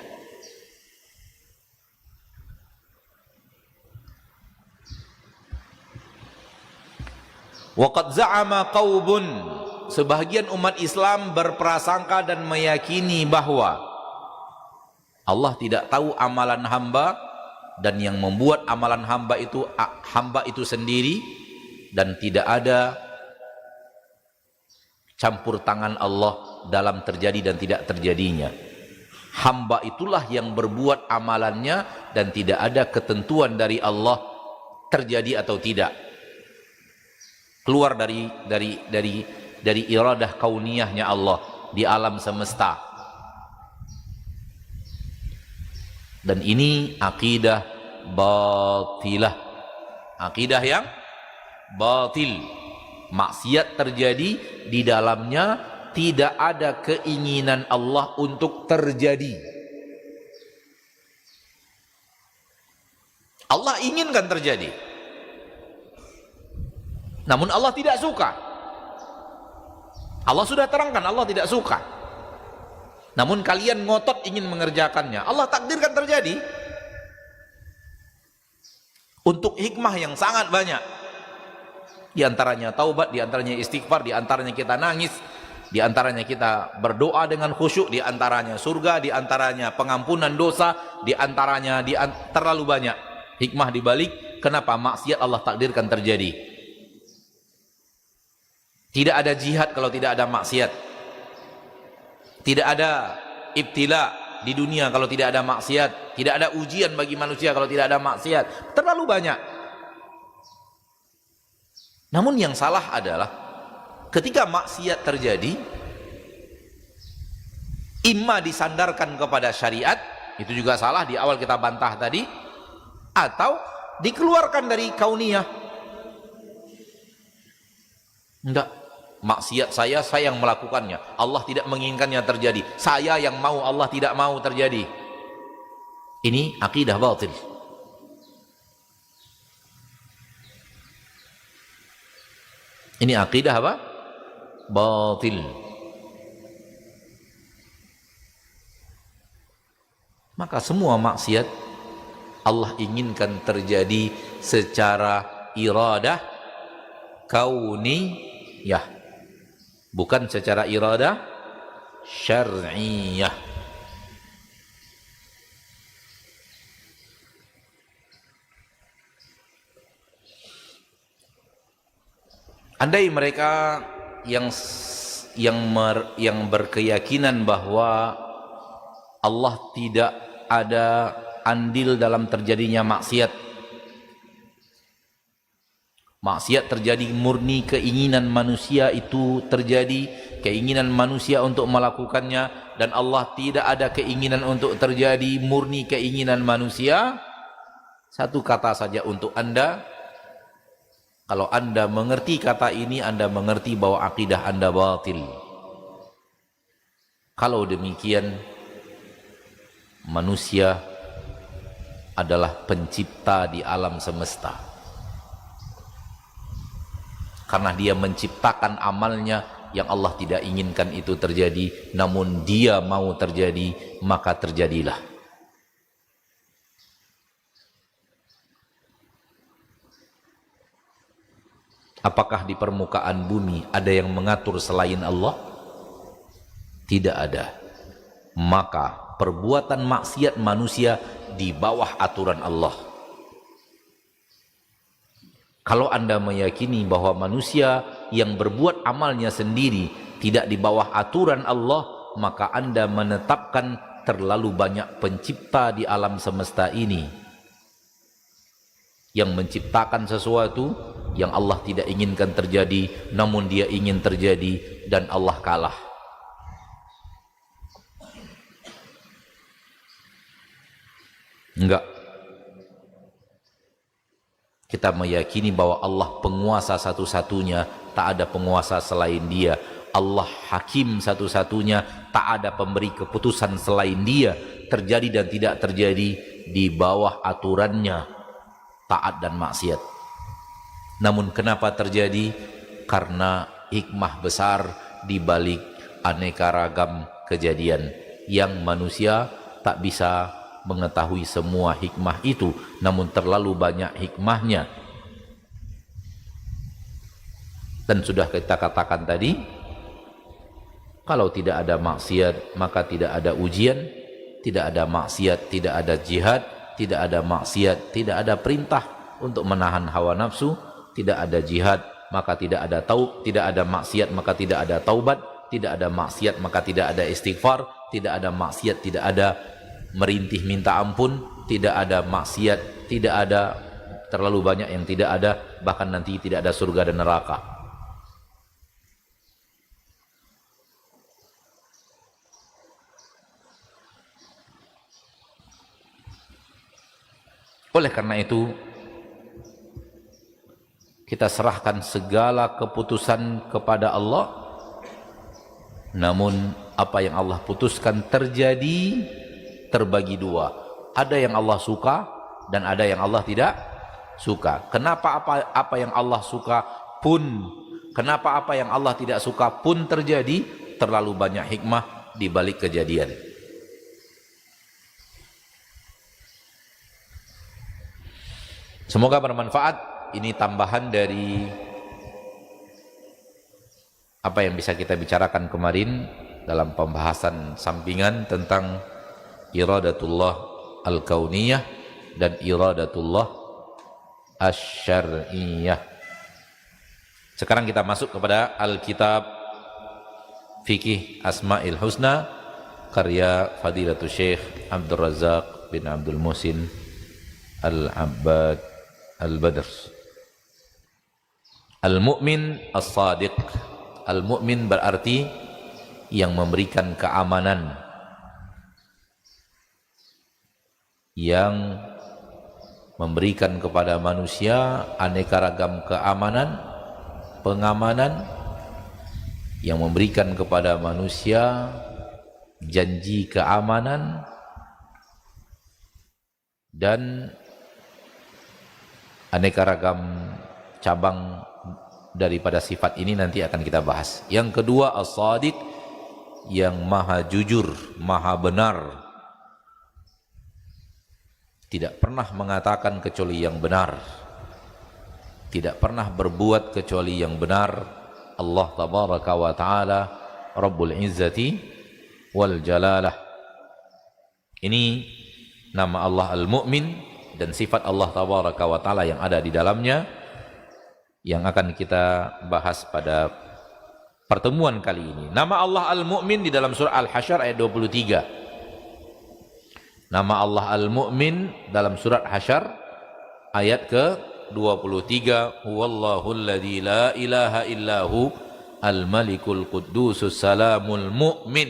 Waqad za'ama qaubun, sebahagian umat Islam berprasangka dan meyakini bahwa Allah tidak tahu amalan hamba, dan yang membuat amalan hamba itu sendiri, dan tidak ada campur tangan Allah dalam terjadi dan tidak terjadinya. Hamba itulah yang berbuat amalannya dan tidak ada ketentuan dari Allah terjadi atau tidak. Keluar dari iradah kauniyahnya Allah di alam semesta. Dan ini akidah batilah, akidah yang batil. Maksiat terjadi, di dalamnya tidak ada keinginan Allah untuk terjadi. Allah inginkan terjadi, namun Allah tidak suka. Allah sudah terangkan Allah tidak suka, namun kalian ngotot ingin mengerjakannya. Allah takdirkan terjadi untuk hikmah yang sangat banyak. Di antaranya taubat, di antaranya istighfar, di antaranya kita nangis, di antaranya kita berdoa dengan khusyuk, di antaranya surga, di antaranya pengampunan dosa, di antaranya terlalu banyak hikmah di balik kenapa maksiat Allah takdirkan terjadi. Tidak ada jihad kalau tidak ada maksiat. Tidak ada ibtila di dunia kalau tidak ada maksiat. Tidak ada ujian bagi manusia kalau tidak ada maksiat. Terlalu banyak. Namun yang salah adalah ketika maksiat terjadi, imma disandarkan kepada syariat, itu juga salah, di awal kita bantah tadi. Atau dikeluarkan dari kauniyah. Enggak, maksiat saya yang melakukannya, Allah tidak menginginkannya terjadi, saya yang mau, Allah tidak mau terjadi. Ini akidah batil. Ini akidah apa? Batil. Maka semua maksiat Allah inginkan terjadi secara iradah kauniyah, bukan secara iradah syar'iyah. Andai mereka yang berkeyakinan bahwa Allah tidak ada andil dalam terjadinya maksiat. Maksiat terjadi murni keinginan manusia itu terjadi, keinginan manusia untuk melakukannya, dan Allah tidak ada keinginan untuk terjadi murni keinginan manusia. Satu kata saja untuk Anda, kalau Anda mengerti kata ini, Anda mengerti bahwa akidah Anda batil. Kalau demikian, manusia adalah pencipta di alam semesta. Karena dia menciptakan amalnya yang Allah tidak inginkan itu terjadi, namun dia mau terjadi, maka terjadilah. Apakah di permukaan bumi ada yang mengatur selain Allah? Tidak ada. Maka perbuatan maksiat manusia di bawah aturan Allah. Kalau Anda meyakini bahwa manusia yang berbuat amalnya sendiri tidak di bawah aturan Allah, maka Anda menetapkan terlalu banyak pencipta di alam semesta ini yang menciptakan sesuatu yang Allah tidak inginkan terjadi, namun dia ingin terjadi, dan Allah kalah. Enggak. Kita meyakini bahwa Allah penguasa satu-satunya, tak ada penguasa selain dia. Allah hakim satu-satunya, tak ada pemberi keputusan selain dia. Terjadi dan tidak terjadi di bawah aturannya, taat dan maksiat. Namun kenapa terjadi? Karena hikmah besar di balik aneka ragam kejadian yang manusia tak bisa mengetahui semua hikmah itu, namun terlalu banyak hikmahnya. Dan sudah kita katakan tadi, kalau tidak ada maksiat maka tidak ada ujian, tidak ada maksiat tidak ada jihad, tidak ada maksiat tidak ada perintah untuk menahan hawa nafsu, tidak ada jihad maka tidak ada maksiat maka tidak ada taubat, tidak ada maksiat maka tidak ada istighfar, tidak ada maksiat tidak ada merintih minta ampun, tidak ada maksiat, tidak ada, terlalu banyak yang tidak ada, bahkan nanti tidak ada surga dan neraka. Oleh karena itu, kita serahkan segala keputusan kepada Allah. Namun apa yang Allah putuskan terjadi terbagi dua. Ada yang Allah suka dan ada yang Allah tidak suka. Kenapa apa yang Allah suka pun, kenapa apa yang Allah tidak suka pun terjadi? Terlalu banyak hikmah di balik kejadian. Semoga bermanfaat. Ini tambahan dari apa yang bisa kita bicarakan kemarin dalam pembahasan sampingan tentang iradatullah al-kauniyah dan iradatullah asy-syar'iyyah. Sekarang kita masuk kepada Alkitab Fikih Asma'il Husna karya Fadilatul Syekh Abdul Razak bin Abdul Muhsin Al-Abbad Al-Badr. Al-Mu'min As-Sadiq. Al-Mu'min berarti yang memberikan keamanan, yang memberikan kepada manusia aneka ragam keamanan, pengamanan, yang memberikan kepada manusia janji keamanan, dan aneka ragam cabang daripada sifat ini nanti akan kita bahas. Yang kedua, as-sadiq, yang maha jujur, maha benar, tidak pernah mengatakan kecuali yang benar, tidak pernah berbuat kecuali yang benar. Allah tabaraka wa ta'ala Rabbul Izzati wal Jalalah. Ini nama Allah Al-Mu'min dan sifat Allah tabaraka wa ta'ala yang ada di dalamnya, yang akan kita bahas pada pertemuan kali ini. Nama Allah Al-Mu'min di dalam surah Al-Hasyr ayat 23. Nama Allah Al-Mu'min dalam surat Hasyr ayat ke-23, Huwallahu alladzi la ilaha illahu al-malikul quddusus salamul mu'min.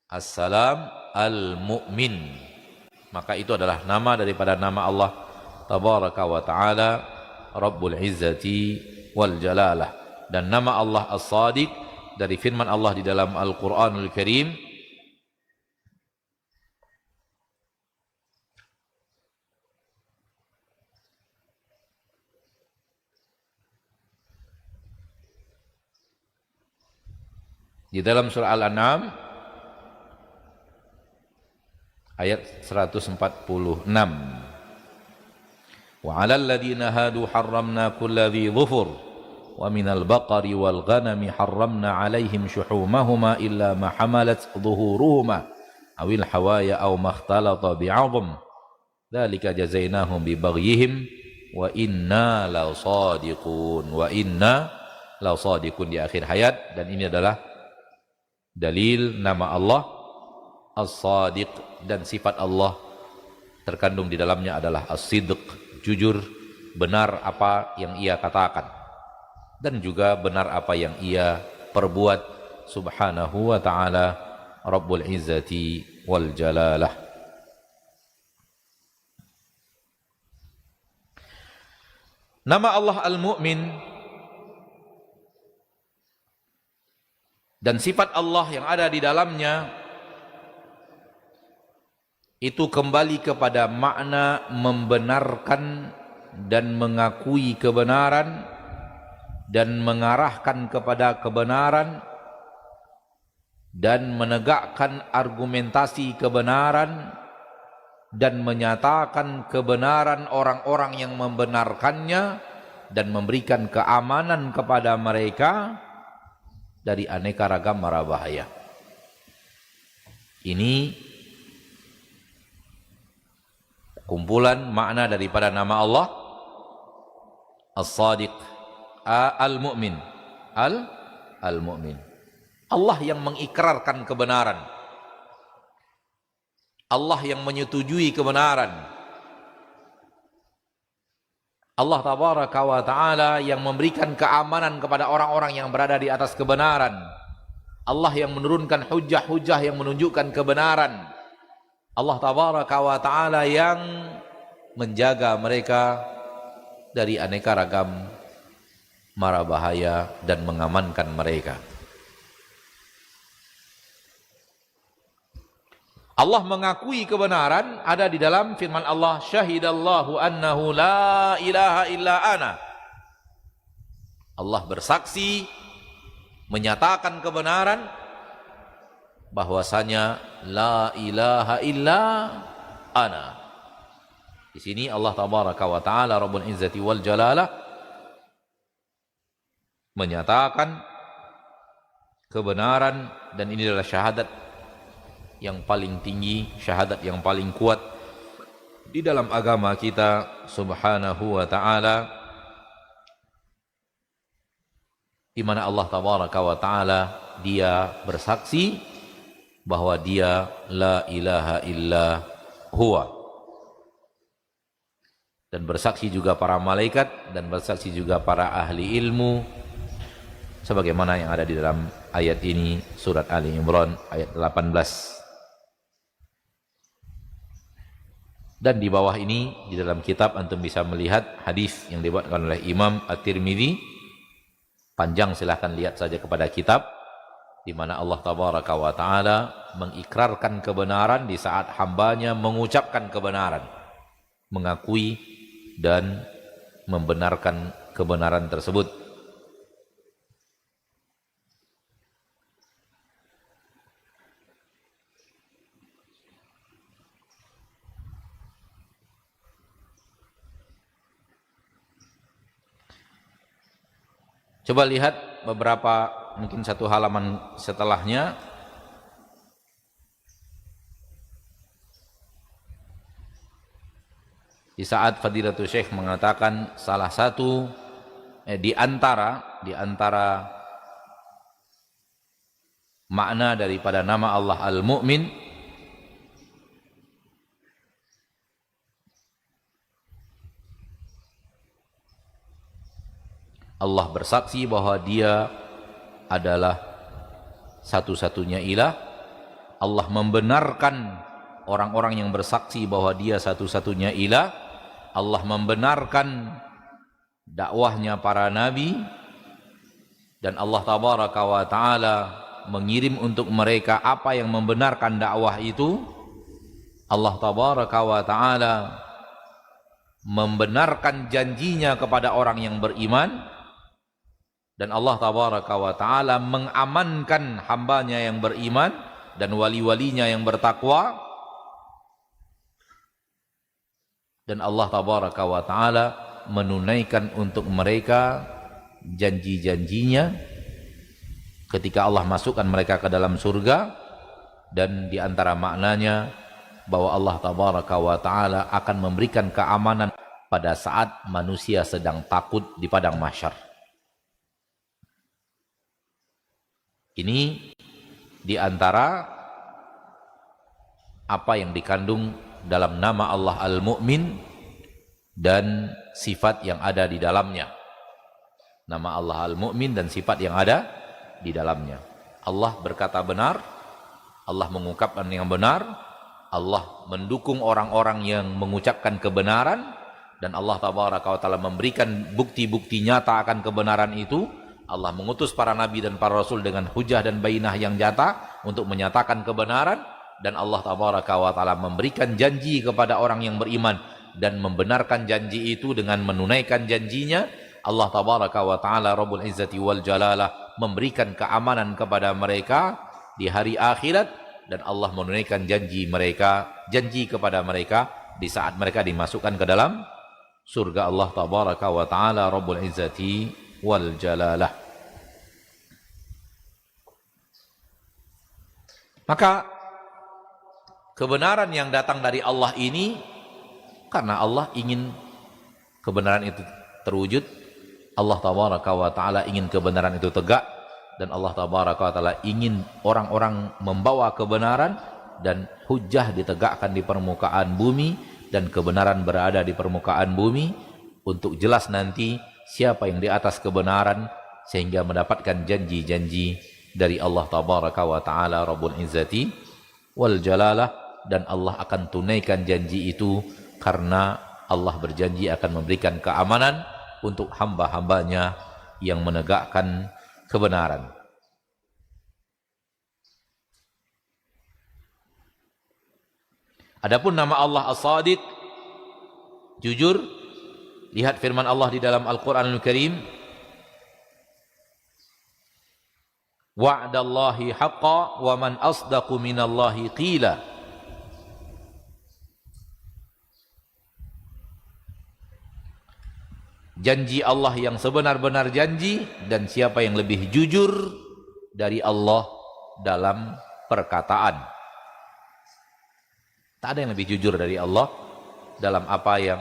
As-salam al-mu'min. Maka itu adalah nama daripada nama Allah tabaraka wa ta'ala Rabbul Izzati wal Jalalah. Dan nama Allah As-Sadiq dari firman Allah di dalam Al-Quranul Karim, di dalam surah Al-An'am ayat 146. Wa 'alal ladzina hadu harramna kulla dhi dhufur wa minal baqari wal ghanami harramna 'alaihim shuhumahuma illa ma hamalat dhuhuruhuma awil hawaya aw ma ikhtalata bi'adhm dzalika jazainahum bi baghyihim wa inna la sadiqun di akhir hayat. Dan ini adalah dalil nama Allah As-Sadiq, dan sifat Allah terkandung di dalamnya adalah As-Sidq, jujur, benar apa yang ia katakan dan juga benar apa yang ia perbuat, subhanahu wa ta'ala Rabbul Izzati wal Jalalah. Nama Allah Al-Mu'min dan sifat Allah yang ada di dalamnya itu kembali kepada makna membenarkan dan mengakui kebenaran dan mengarahkan kepada kebenaran dan menegakkan argumentasi kebenaran dan menyatakan kebenaran orang-orang yang membenarkannya dan memberikan keamanan kepada mereka dari aneka ragam mara bahaya. Ini kumpulan makna daripada nama Allah As-Sadiq, Al-Mu'min, Al-Mu'min. Allah yang mengikrarkan kebenaran, Allah yang menyetujui kebenaran, Allah tabaraka wa ta'ala yang memberikan keamanan kepada orang-orang yang berada di atas kebenaran, Allah yang menurunkan hujah-hujah yang menunjukkan kebenaran, Allah tabaraka wa ta'ala yang menjaga mereka dari aneka ragam mara bahaya dan mengamankan mereka. Allah mengakui kebenaran ada di dalam firman Allah, syahidallahu annahu la ilaha illa ana. Allah bersaksi, menyatakan kebenaran bahwasanya la ilaha illa ana. Di sini Allah tabaraka wa taala Rabbul Izzati wal Jalalah menyatakan kebenaran, dan ini adalah syahadat yang paling tinggi, syahadat yang paling kuat di dalam agama kita, subhanahu wa ta'ala, di mana Allah tabaraka wa ta'ala dia bersaksi bahwa dia la ilaha illa huwa, dan bersaksi juga para malaikat dan bersaksi juga para ahli ilmu, sebagaimana yang ada di dalam ayat ini, surat Ali Imran ayat 18. Dan di bawah ini di dalam kitab antum bisa melihat hadis yang dibuatkan oleh Imam At-Tirmidzi. Panjang, silahkan lihat saja kepada kitab, di mana Allah Tabaraka wa Ta'ala mengikrarkan kebenaran di saat hambanya mengucapkan kebenaran, mengakui dan membenarkan kebenaran tersebut. Coba lihat beberapa, mungkin satu halaman setelahnya. Di saat Fadilatul Syekh mengatakan salah satu di antara makna daripada nama Allah Al-Mu'min, Allah bersaksi bahwa Dia adalah satu-satunya ilah. Allah membenarkan orang-orang yang bersaksi bahwa Dia satu-satunya ilah. Allah membenarkan dakwahnya para nabi, dan Allah Tabaraka wa Ta'ala mengirim untuk mereka apa yang membenarkan dakwah itu. Allah Tabaraka wa Ta'ala membenarkan janjinya kepada orang yang beriman, dan Allah Tabaraka wa Ta'ala mengamankan hambanya yang beriman dan wali-walinya yang bertakwa. Dan Allah Tabaraka wa Ta'ala menunaikan untuk mereka janji-janjinya ketika Allah masukkan mereka ke dalam surga. Dan di antara maknanya bahwa Allah Tabaraka wa Ta'ala akan memberikan keamanan pada saat manusia sedang takut di padang mahsyar. Ini di antara apa yang dikandung dalam nama Allah Al-Mu'min dan sifat yang ada di dalamnya. Nama Allah Al-Mu'min dan sifat yang ada di dalamnya. Allah berkata benar, Allah mengungkapkan yang benar, Allah mendukung orang-orang yang mengucapkan kebenaran, dan Allah Tabaraka wa Ta'ala memberikan bukti-bukti nyata akan kebenaran itu. Allah mengutus para nabi dan para rasul dengan hujah dan bainah yang nyata untuk menyatakan kebenaran, dan Allah Tabaraka wa Ta'ala memberikan janji kepada orang yang beriman dan membenarkan janji itu dengan menunaikan janjinya. Allah Tabaraka wa Ta'ala Rabbul Izzati wal Jalalah memberikan keamanan kepada mereka di hari akhirat, dan Allah menunaikan janji kepada mereka di saat mereka dimasukkan ke dalam surga Allah Tabaraka wa Ta'ala Rabbul Izzati wal Jalalah. Maka kebenaran yang datang dari Allah ini, karena Allah ingin kebenaran itu terwujud, Allah Tabaraka wa Ta'ala ingin kebenaran itu tegak, dan Allah Tabaraka wa Ta'ala ingin orang-orang membawa kebenaran, dan hujah ditegakkan di permukaan bumi, dan kebenaran berada di permukaan bumi, untuk jelas nanti siapa yang di atas kebenaran, sehingga mendapatkan janji-janji dari Allah Tabaraka wa Ta'ala Rabbul Izzati wal Jalalah. Dan Allah akan tunaikan janji itu karena Allah berjanji akan memberikan keamanan untuk hamba-hambanya yang menegakkan kebenaran. Adapun nama Allah As-Sadiq, jujur, lihat firman Allah di dalam Al-Quranul Karim, wa'dallahi haqqa wa man asdaqu minallahi qila. Janji Allah yang sebenar-benar janji, dan siapa yang lebih jujur dari Allah dalam perkataan. Tak ada yang lebih jujur dari Allah dalam apa yang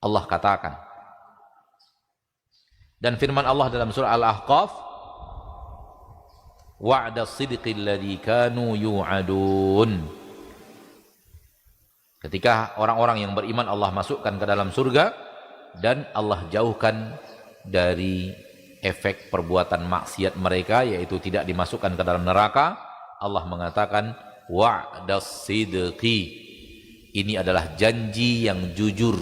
Allah katakan. Dan firman Allah dalam surah Al-Ahqaf, wa'da sidqil ladzi kanu yu'adun. Ketika orang-orang yang beriman Allah masukkan ke dalam surga, dan Allah jauhkan dari efek perbuatan maksiat mereka, yaitu tidak dimasukkan ke dalam neraka, Allah mengatakan wa'das sidqi, ini adalah janji yang jujur,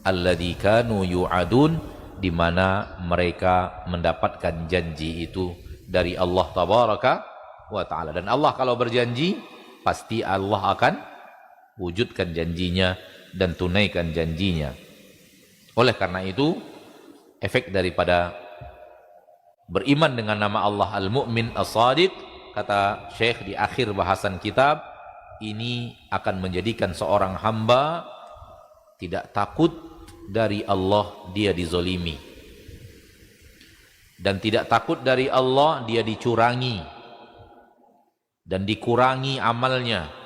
alladzi kanu yu'adun, di mana mereka mendapatkan janji itu dari Allah tabaraka wa taala. Dan Allah kalau berjanji pasti Allah akan wujudkan janjinya dan tunaikan janjinya. Oleh karena itu, efek daripada beriman dengan nama Allah Al-Mu'min As-Sadiq, kata Syekh di akhir bahasan kitab, ini akan menjadikan seorang hamba tidak takut dari Allah dia dizolimi, dan tidak takut dari Allah dia dicurangi dan dikurangi amalnya.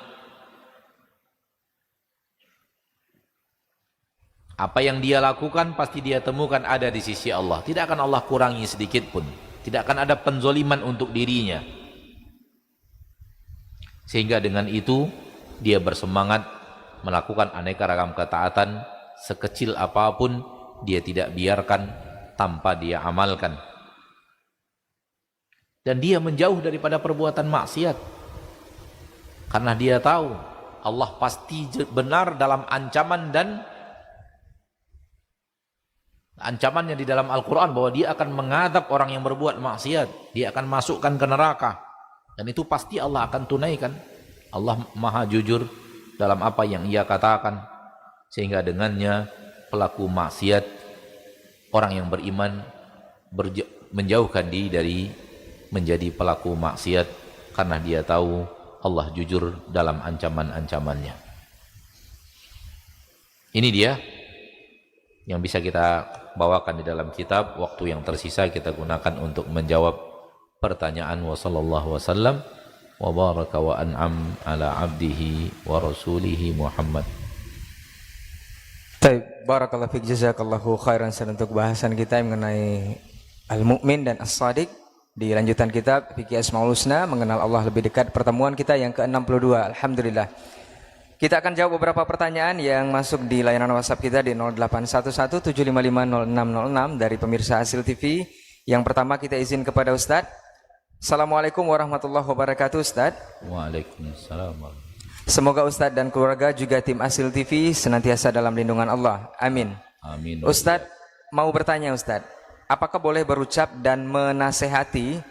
Apa yang dia lakukan pasti dia temukan ada di sisi Allah. Tidak akan Allah kurangi sedikit pun. Tidak akan ada penzoliman untuk dirinya. Sehingga dengan itu dia bersemangat melakukan aneka ragam ketaatan, sekecil apapun dia tidak biarkan tanpa dia amalkan. Dan dia menjauh daripada perbuatan maksiat. Karena dia tahu Allah pasti benar dalam ancaman dan ancamannya di dalam Al-Quran bahwa dia akan mengadab orang yang berbuat maksiat, dia akan masukkan ke neraka, dan itu pasti Allah akan tunaikan. Allah maha jujur dalam apa yang ia katakan, sehingga dengannya pelaku maksiat, orang yang beriman menjauhkan diri dari menjadi pelaku maksiat, karena dia tahu Allah jujur dalam ancaman-ancamannya. Ini dia yang bisa kita bawakan di dalam kitab. Waktu yang tersisa kita gunakan untuk menjawab pertanyaan. Wa sallallahu wasallam wa baraka wa an'am ala abdihi wa rasulihi Muhammad. Baik, barakallahu fiik, jazakallahu khairan untuk bahasan kita mengenai Al-Mu'min dan As-Sadiq. Di lanjutan kitab Fikih Asmaul Husna, mengenal Allah lebih dekat, pertemuan kita yang ke-62. Alhamdulillah. Kita akan jawab beberapa pertanyaan yang masuk di layanan WhatsApp kita di 0811-755-0606 dari pemirsa Hasil TV. Yang pertama kita izin kepada Ustadz. Assalamualaikum warahmatullahi wabarakatuh Ustadz. Waalaikumsalam. Semoga Ustadz dan keluarga juga tim Hasil TV senantiasa dalam lindungan Allah. Amin. Amin. Ustadz, mau bertanya Ustadz, apakah boleh berucap dan menasehati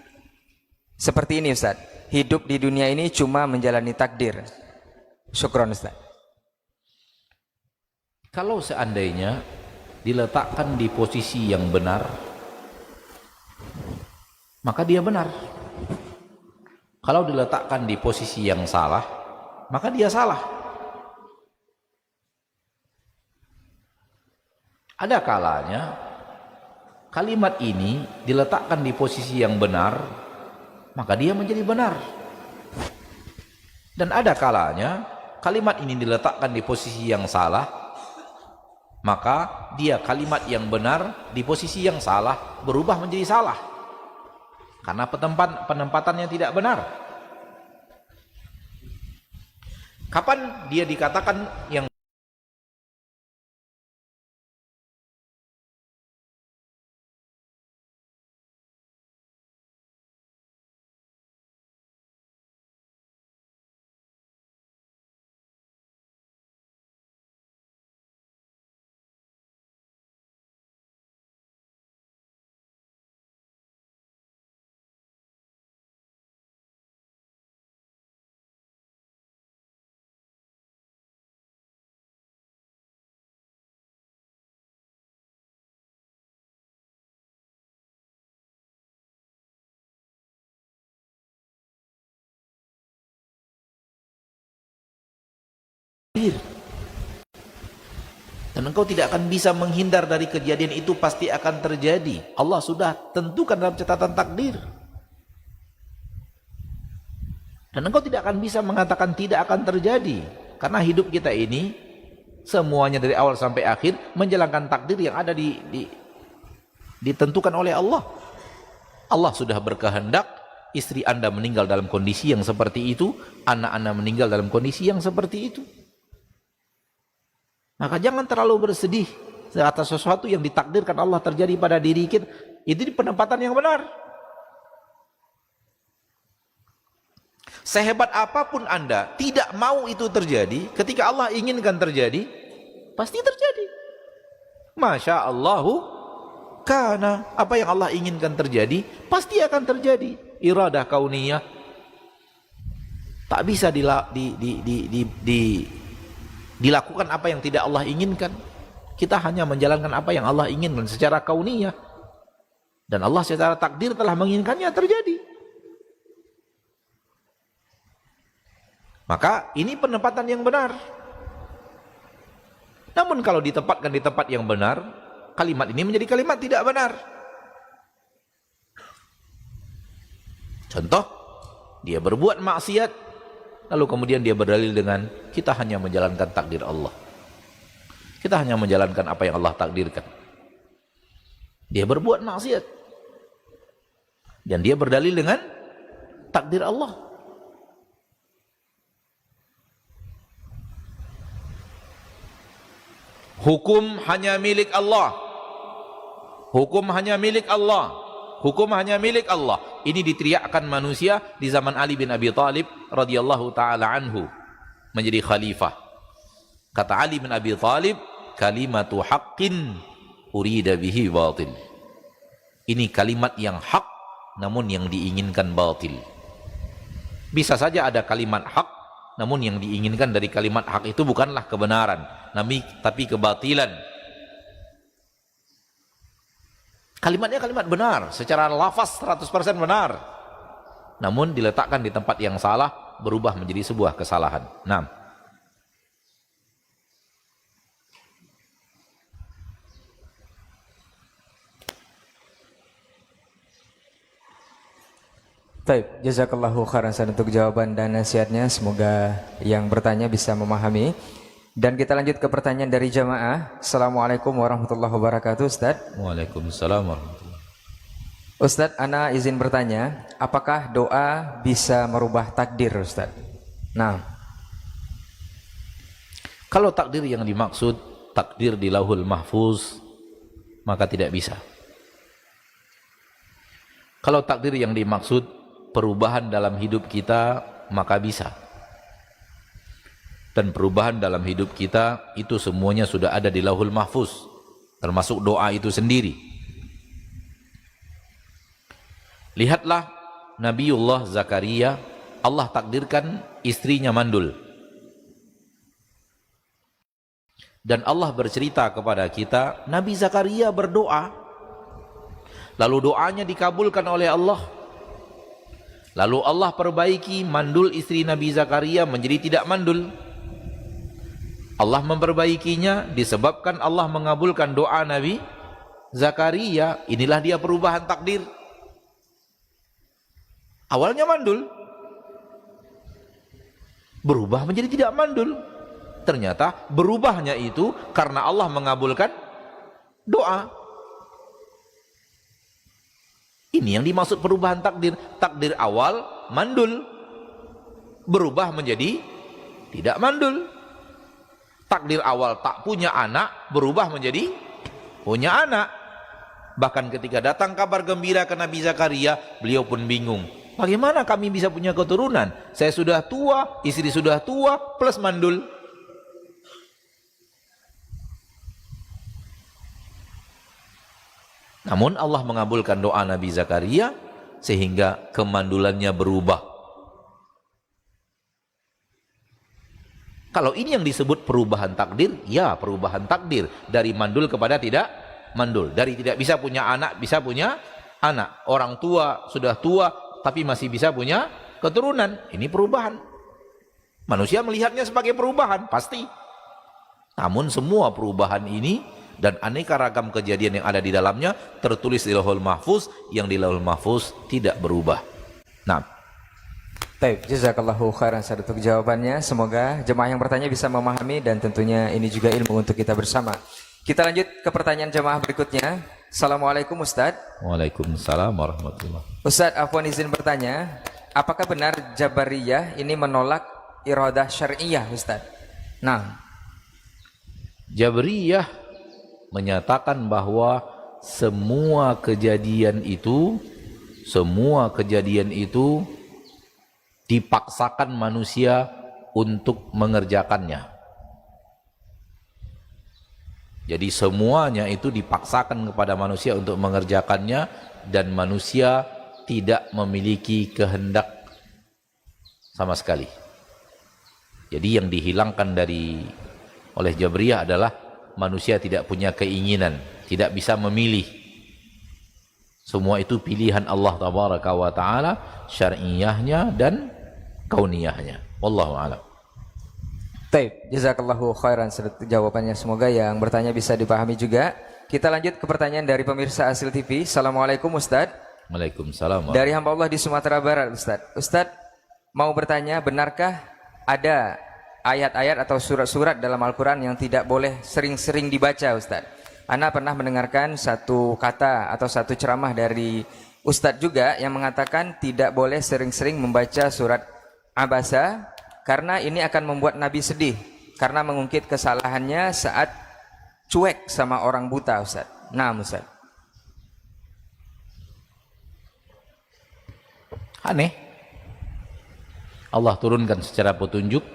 seperti ini Ustadz? Hidup di dunia ini cuma menjalani takdir. Syukron Ustaz. Kalau seandainya diletakkan di posisi yang benar, maka dia benar. Kalau diletakkan di posisi yang salah, maka dia salah. Ada kalanya kalimat ini diletakkan di posisi yang benar, maka dia menjadi benar. Dan ada kalanya kalimat ini diletakkan di posisi yang salah, maka dia kalimat yang benar di posisi yang salah berubah menjadi salah, karena penempatannya tidak benar. Kapan dia dikatakan yang dan engkau tidak akan bisa menghindar dari kejadian itu, pasti akan terjadi. Allah sudah tentukan dalam catatan takdir. Dan engkau tidak akan bisa mengatakan tidak akan terjadi, karena hidup kita ini semuanya dari awal sampai akhir menjalankan takdir yang ada ditentukan oleh Allah. Allah sudah berkehendak istri Anda meninggal dalam kondisi yang seperti itu, anak Anda meninggal dalam kondisi yang seperti itu. Maka jangan terlalu bersedih atas sesuatu yang ditakdirkan Allah terjadi pada diri kita. Itu penempatan yang benar. Sehebat apapun Anda tidak mau itu terjadi, ketika Allah inginkan terjadi, pasti terjadi. Masya Allahu kana, apa yang Allah inginkan terjadi pasti akan terjadi. Iradah kauniyah tak bisa dilakukan apa yang tidak Allah inginkan. Kita hanya menjalankan apa yang Allah inginkan secara kauniyah, dan Allah secara takdir telah menginginkannya terjadi. Maka ini penempatan yang benar. Namun kalau ditempatkan di tempat yang benar, kalimat ini menjadi kalimat tidak benar. Contoh, dia berbuat maksiat, lalu kemudian dia berdalil dengan kita hanya menjalankan takdir Allah. Kita hanya menjalankan apa yang Allah takdirkan. Dia berbuat maksiat, dan dia berdalil dengan takdir Allah. Hukum hanya milik Allah. Hukum hanya milik Allah. Hukum hanya milik Allah. Ini diteriakkan manusia di zaman Ali bin Abi Thalib radhiyallahu taala anhu menjadi khalifah. Kata Ali bin Abi Thalib, kalimatu haqqin urida bihi batil. Ini kalimat yang hak namun yang diinginkan batil. Bisa saja ada kalimat hak, namun yang diinginkan dari kalimat hak itu bukanlah kebenaran, tapi kebatilan. Kalimatnya kalimat benar, secara lafaz 100% benar, namun diletakkan di tempat yang salah, berubah menjadi sebuah kesalahan. Nah, Baik, jazakallahu khairan untuk jawaban dan nasihatnya. Semoga yang bertanya bisa memahami. Dan kita lanjut ke pertanyaan dari jamaah. Assalamualaikum warahmatullahi wabarakatuh, Ustaz. Waalaikumsalam warahmatullahi. Ustaz, ana izin bertanya, apakah doa bisa merubah takdir, Ustaz? Nah, kalau takdir yang dimaksud takdir di Lauhul Mahfuz, maka tidak bisa. Kalau takdir yang dimaksud perubahan dalam hidup kita, maka bisa. Dan perubahan dalam hidup kita itu semuanya sudah ada di Lauhul Mahfuz, termasuk doa itu sendiri. Lihatlah Nabiullah Zakaria, Allah takdirkan istrinya mandul. Dan Allah bercerita kepada kita, Nabi Zakaria berdoa, lalu doanya dikabulkan oleh Allah. Lalu Allah perbaiki mandul istri Nabi Zakaria menjadi tidak mandul. Allah memperbaikinya disebabkan Allah mengabulkan doa Nabi Zakaria. Inilah dia perubahan takdir. Awalnya mandul, berubah menjadi tidak mandul. Ternyata berubahnya itu karena Allah mengabulkan doa. Ini yang dimaksud perubahan takdir. Takdir awal mandul, berubah menjadi tidak mandul. Takdir awal tak punya anak, berubah menjadi punya anak. Bahkan ketika datang kabar gembira ke Nabi Zakaria, beliau pun bingung. Bagaimana kami bisa punya keturunan? Saya sudah tua, istri sudah tua, plus mandul. Namun Allah mengabulkan doa Nabi Zakaria sehingga kemandulannya berubah. Kalau ini yang disebut perubahan takdir, ya perubahan takdir. Dari mandul kepada tidak mandul. Dari tidak bisa punya anak, bisa punya anak. Orang tua, sudah tua, tapi masih bisa punya keturunan. Ini perubahan. Manusia melihatnya sebagai perubahan, pasti. Namun semua perubahan ini dan aneka ragam kejadian yang ada di dalamnya tertulis di Lauhul Mahfuz, yang di Lauhul Mahfuz tidak berubah. Nah, baik, jazakallahu khairan untuk jawabannya. Semoga jemaah yang bertanya bisa memahami dan tentunya ini juga ilmu untuk kita bersama. Kita lanjut ke pertanyaan jemaah berikutnya. Assalamualaikum Ustaz. Waalaikumsalam warahmatullahi. Ustaz, afwan izin bertanya, apakah benar Jabariyah ini menolak iradah syar'iyah, Ustaz? Nah, Jabriyah menyatakan bahwa semua kejadian itu dipaksakan manusia untuk mengerjakannya. Jadi semuanya itu dipaksakan kepada manusia untuk mengerjakannya, dan manusia tidak memiliki kehendak sama sekali. Jadi yang dihilangkan oleh Jabriyah adalah manusia tidak punya keinginan, tidak bisa memilih. Semua itu pilihan Allah Tabaraka wa Ta'ala, syar'iyahnya dan kauniyahnya. Wallahu a'lam. Taib, jazakallahu khairan jawabannya. Semoga yang bertanya bisa dipahami juga. Kita lanjut ke pertanyaan dari pemirsa Asil TV. Assalamualaikum Ustadz. Waalaikumsalam. Dari hamba Allah di Sumatera Barat, Ustadz. Ustadz mau bertanya, benarkah ada ayat-ayat atau surat-surat dalam Al-Quran yang tidak boleh sering-sering dibaca, Ustadz? Ana pernah mendengarkan satu kata atau satu ceramah dari Ustadz juga yang mengatakan tidak boleh sering-sering membaca surat Abasa karena ini akan membuat Nabi sedih karena mengungkit kesalahannya saat cuek sama orang buta, Ustadz. Nah, Ustadz. Aneh. Allah turunkan secara petunjuk,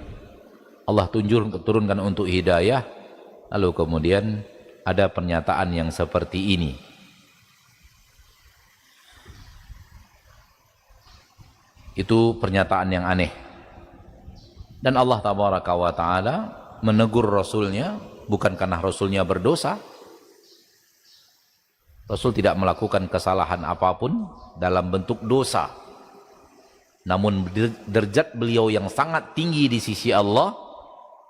Allah turunkan untuk hidayah, lalu kemudian ada pernyataan yang seperti ini. Itu pernyataan yang aneh. Dan Allah Tabaraka wa Ta'ala menegur Rasulnya bukan karena Rasulnya berdosa. Rasul tidak melakukan kesalahan apapun dalam bentuk dosa. Namun derajat beliau yang sangat tinggi di sisi Allah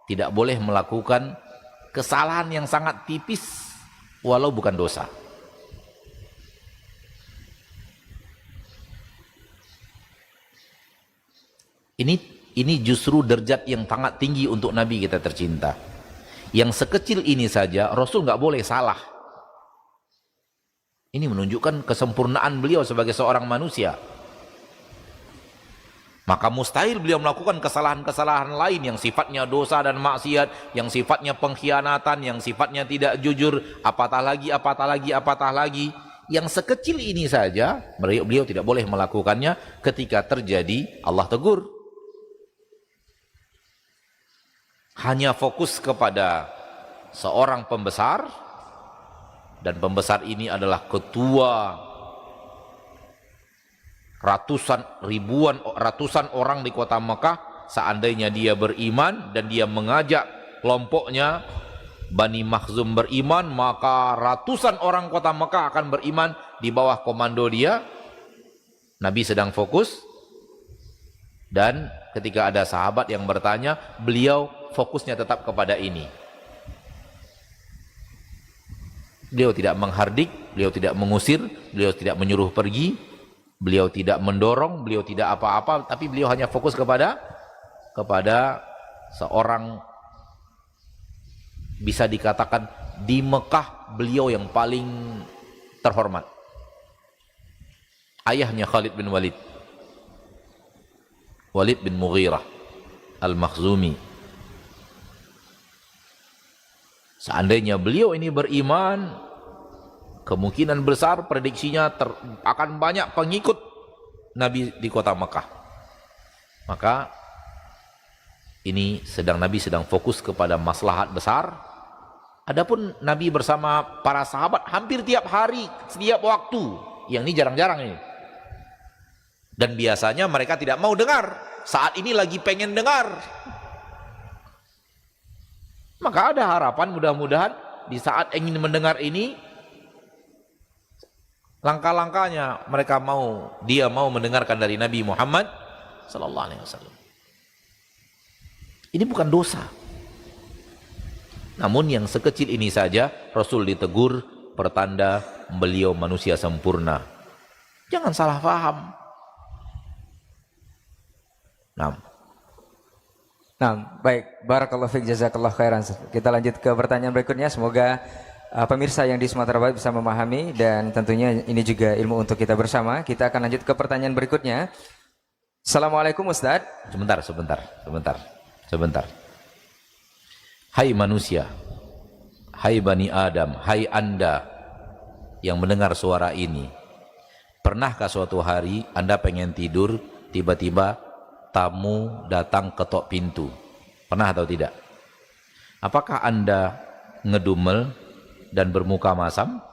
tidak boleh melakukan kesalahan yang sangat tipis walau bukan dosa. Ini justru derajat yang sangat tinggi untuk Nabi kita tercinta. Yang sekecil ini saja Rasul nggak boleh salah. Ini menunjukkan kesempurnaan beliau sebagai seorang manusia. Maka mustahil beliau melakukan kesalahan-kesalahan lain yang sifatnya dosa dan maksiat, yang sifatnya pengkhianatan, yang sifatnya tidak jujur, apatah lagi. Yang sekecil ini saja beliau tidak boleh melakukannya. Ketika terjadi, Allah tegur. Hanya fokus kepada seorang pembesar, dan pembesar ini adalah ketua ratusan orang di kota Mekah. Seandainya dia beriman dan dia mengajak kelompoknya Bani Makhzum beriman, maka ratusan orang kota Mekah akan beriman di bawah komando dia. Nabi sedang fokus, dan ketika ada sahabat yang bertanya, beliau fokusnya tetap kepada ini. Beliau tidak menghardik, beliau tidak mengusir, beliau tidak menyuruh pergi, beliau tidak mendorong, beliau tidak apa-apa, tapi beliau hanya fokus kepada seorang, bisa dikatakan di Mekah beliau yang paling terhormat. Ayahnya Khalid bin Walid bin Mughirah Al-Makhzumi. Seandainya beliau ini beriman, kemungkinan besar prediksinya akan banyak pengikut Nabi di kota Mekah. Maka Nabi sedang fokus kepada maslahat besar. Adapun Nabi bersama para sahabat hampir tiap hari, setiap waktu. Yang ini jarang-jarang ini. Dan biasanya mereka tidak mau dengar. Saat ini lagi pengen dengar. Maka ada harapan mudah-mudahan di saat ingin mendengar ini, langkah-langkahnya dia mau mendengarkan dari Nabi Muhammad sallallahu alaihi wasallam. Ini bukan dosa. Namun yang sekecil ini saja Rasul ditegur, pertanda beliau manusia sempurna. Jangan salah paham. Nah, baik. Barakallahu fiik, jazakallahu khairan. Kita lanjut ke pertanyaan berikutnya. Semoga pemirsa yang di Sumatera Barat bisa memahami, dan tentunya ini juga ilmu untuk kita bersama. Kita akan lanjut ke pertanyaan berikutnya. Assalamualaikum Ustadz. Sebentar. Hai manusia, hai Bani Adam, hai Anda yang mendengar suara ini. Pernahkah suatu hari Anda pengen tidur, tiba-tiba tamu datang ketok pintu? Pernah atau tidak? Apakah Anda ngedumel dan bermuka masam?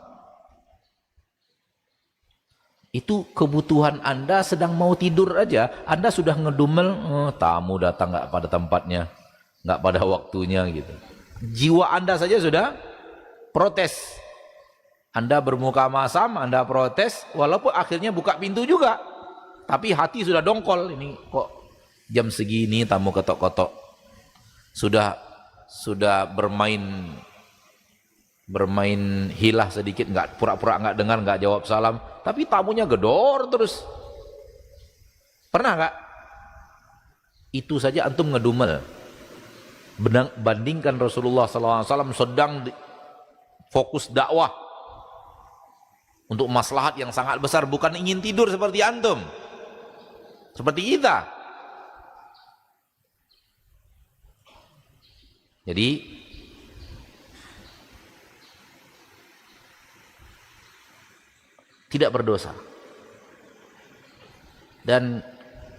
Itu kebutuhan Anda sedang mau tidur aja, Anda sudah ngedumel, tamu datang nggak pada tempatnya, nggak pada waktunya gitu. Jiwa Anda saja sudah protes. Anda bermuka masam, Anda protes, walaupun akhirnya buka pintu juga. Tapi hati sudah dongkol, ini kok jam segini tamu ketok-ketok. Sudah bermain hilah sedikit, nggak pura-pura nggak dengar, nggak jawab salam, tapi tamunya gedor terus. Pernah nggak? Itu saja antum ngedumel. Bandingkan Rasulullah SAW sedang fokus dakwah untuk maslahat yang sangat besar, bukan ingin tidur seperti antum, seperti kita. Jadi tidak berdosa. Dan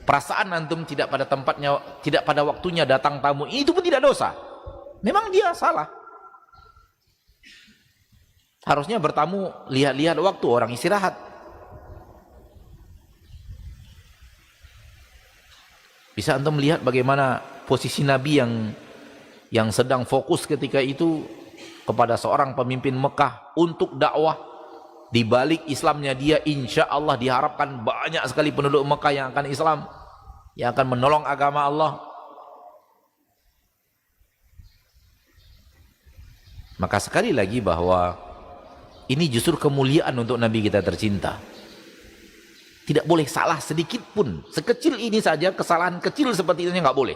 perasaan antum tidak pada tempatnya, tidak pada waktunya datang tamu, itu pun tidak dosa. Memang dia salah. Harusnya bertamu lihat-lihat waktu orang istirahat. Bisa antum melihat bagaimana posisi Nabi yang sedang fokus ketika itu kepada seorang pemimpin Mekah untuk dakwah. Di balik Islamnya dia, insya Allah diharapkan banyak sekali penduduk Mekah yang akan Islam, yang akan menolong agama Allah. Maka sekali lagi bahwa ini justru kemuliaan untuk Nabi kita tercinta. Tidak boleh salah sedikit pun, sekecil ini saja, kesalahan kecil seperti ini nggak boleh.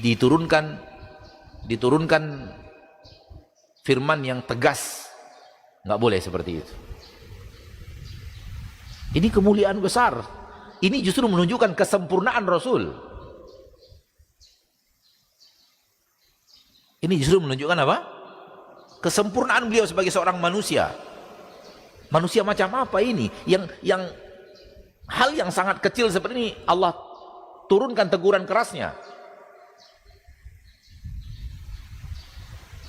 Diturunkan firman yang tegas, nggak boleh seperti itu. Ini kemuliaan besar. Ini justru menunjukkan kesempurnaan Rasul. Ini justru menunjukkan apa? Kesempurnaan beliau sebagai seorang manusia. Manusia macam apa ini? Yang hal yang sangat kecil seperti ini Allah turunkan teguran kerasnya.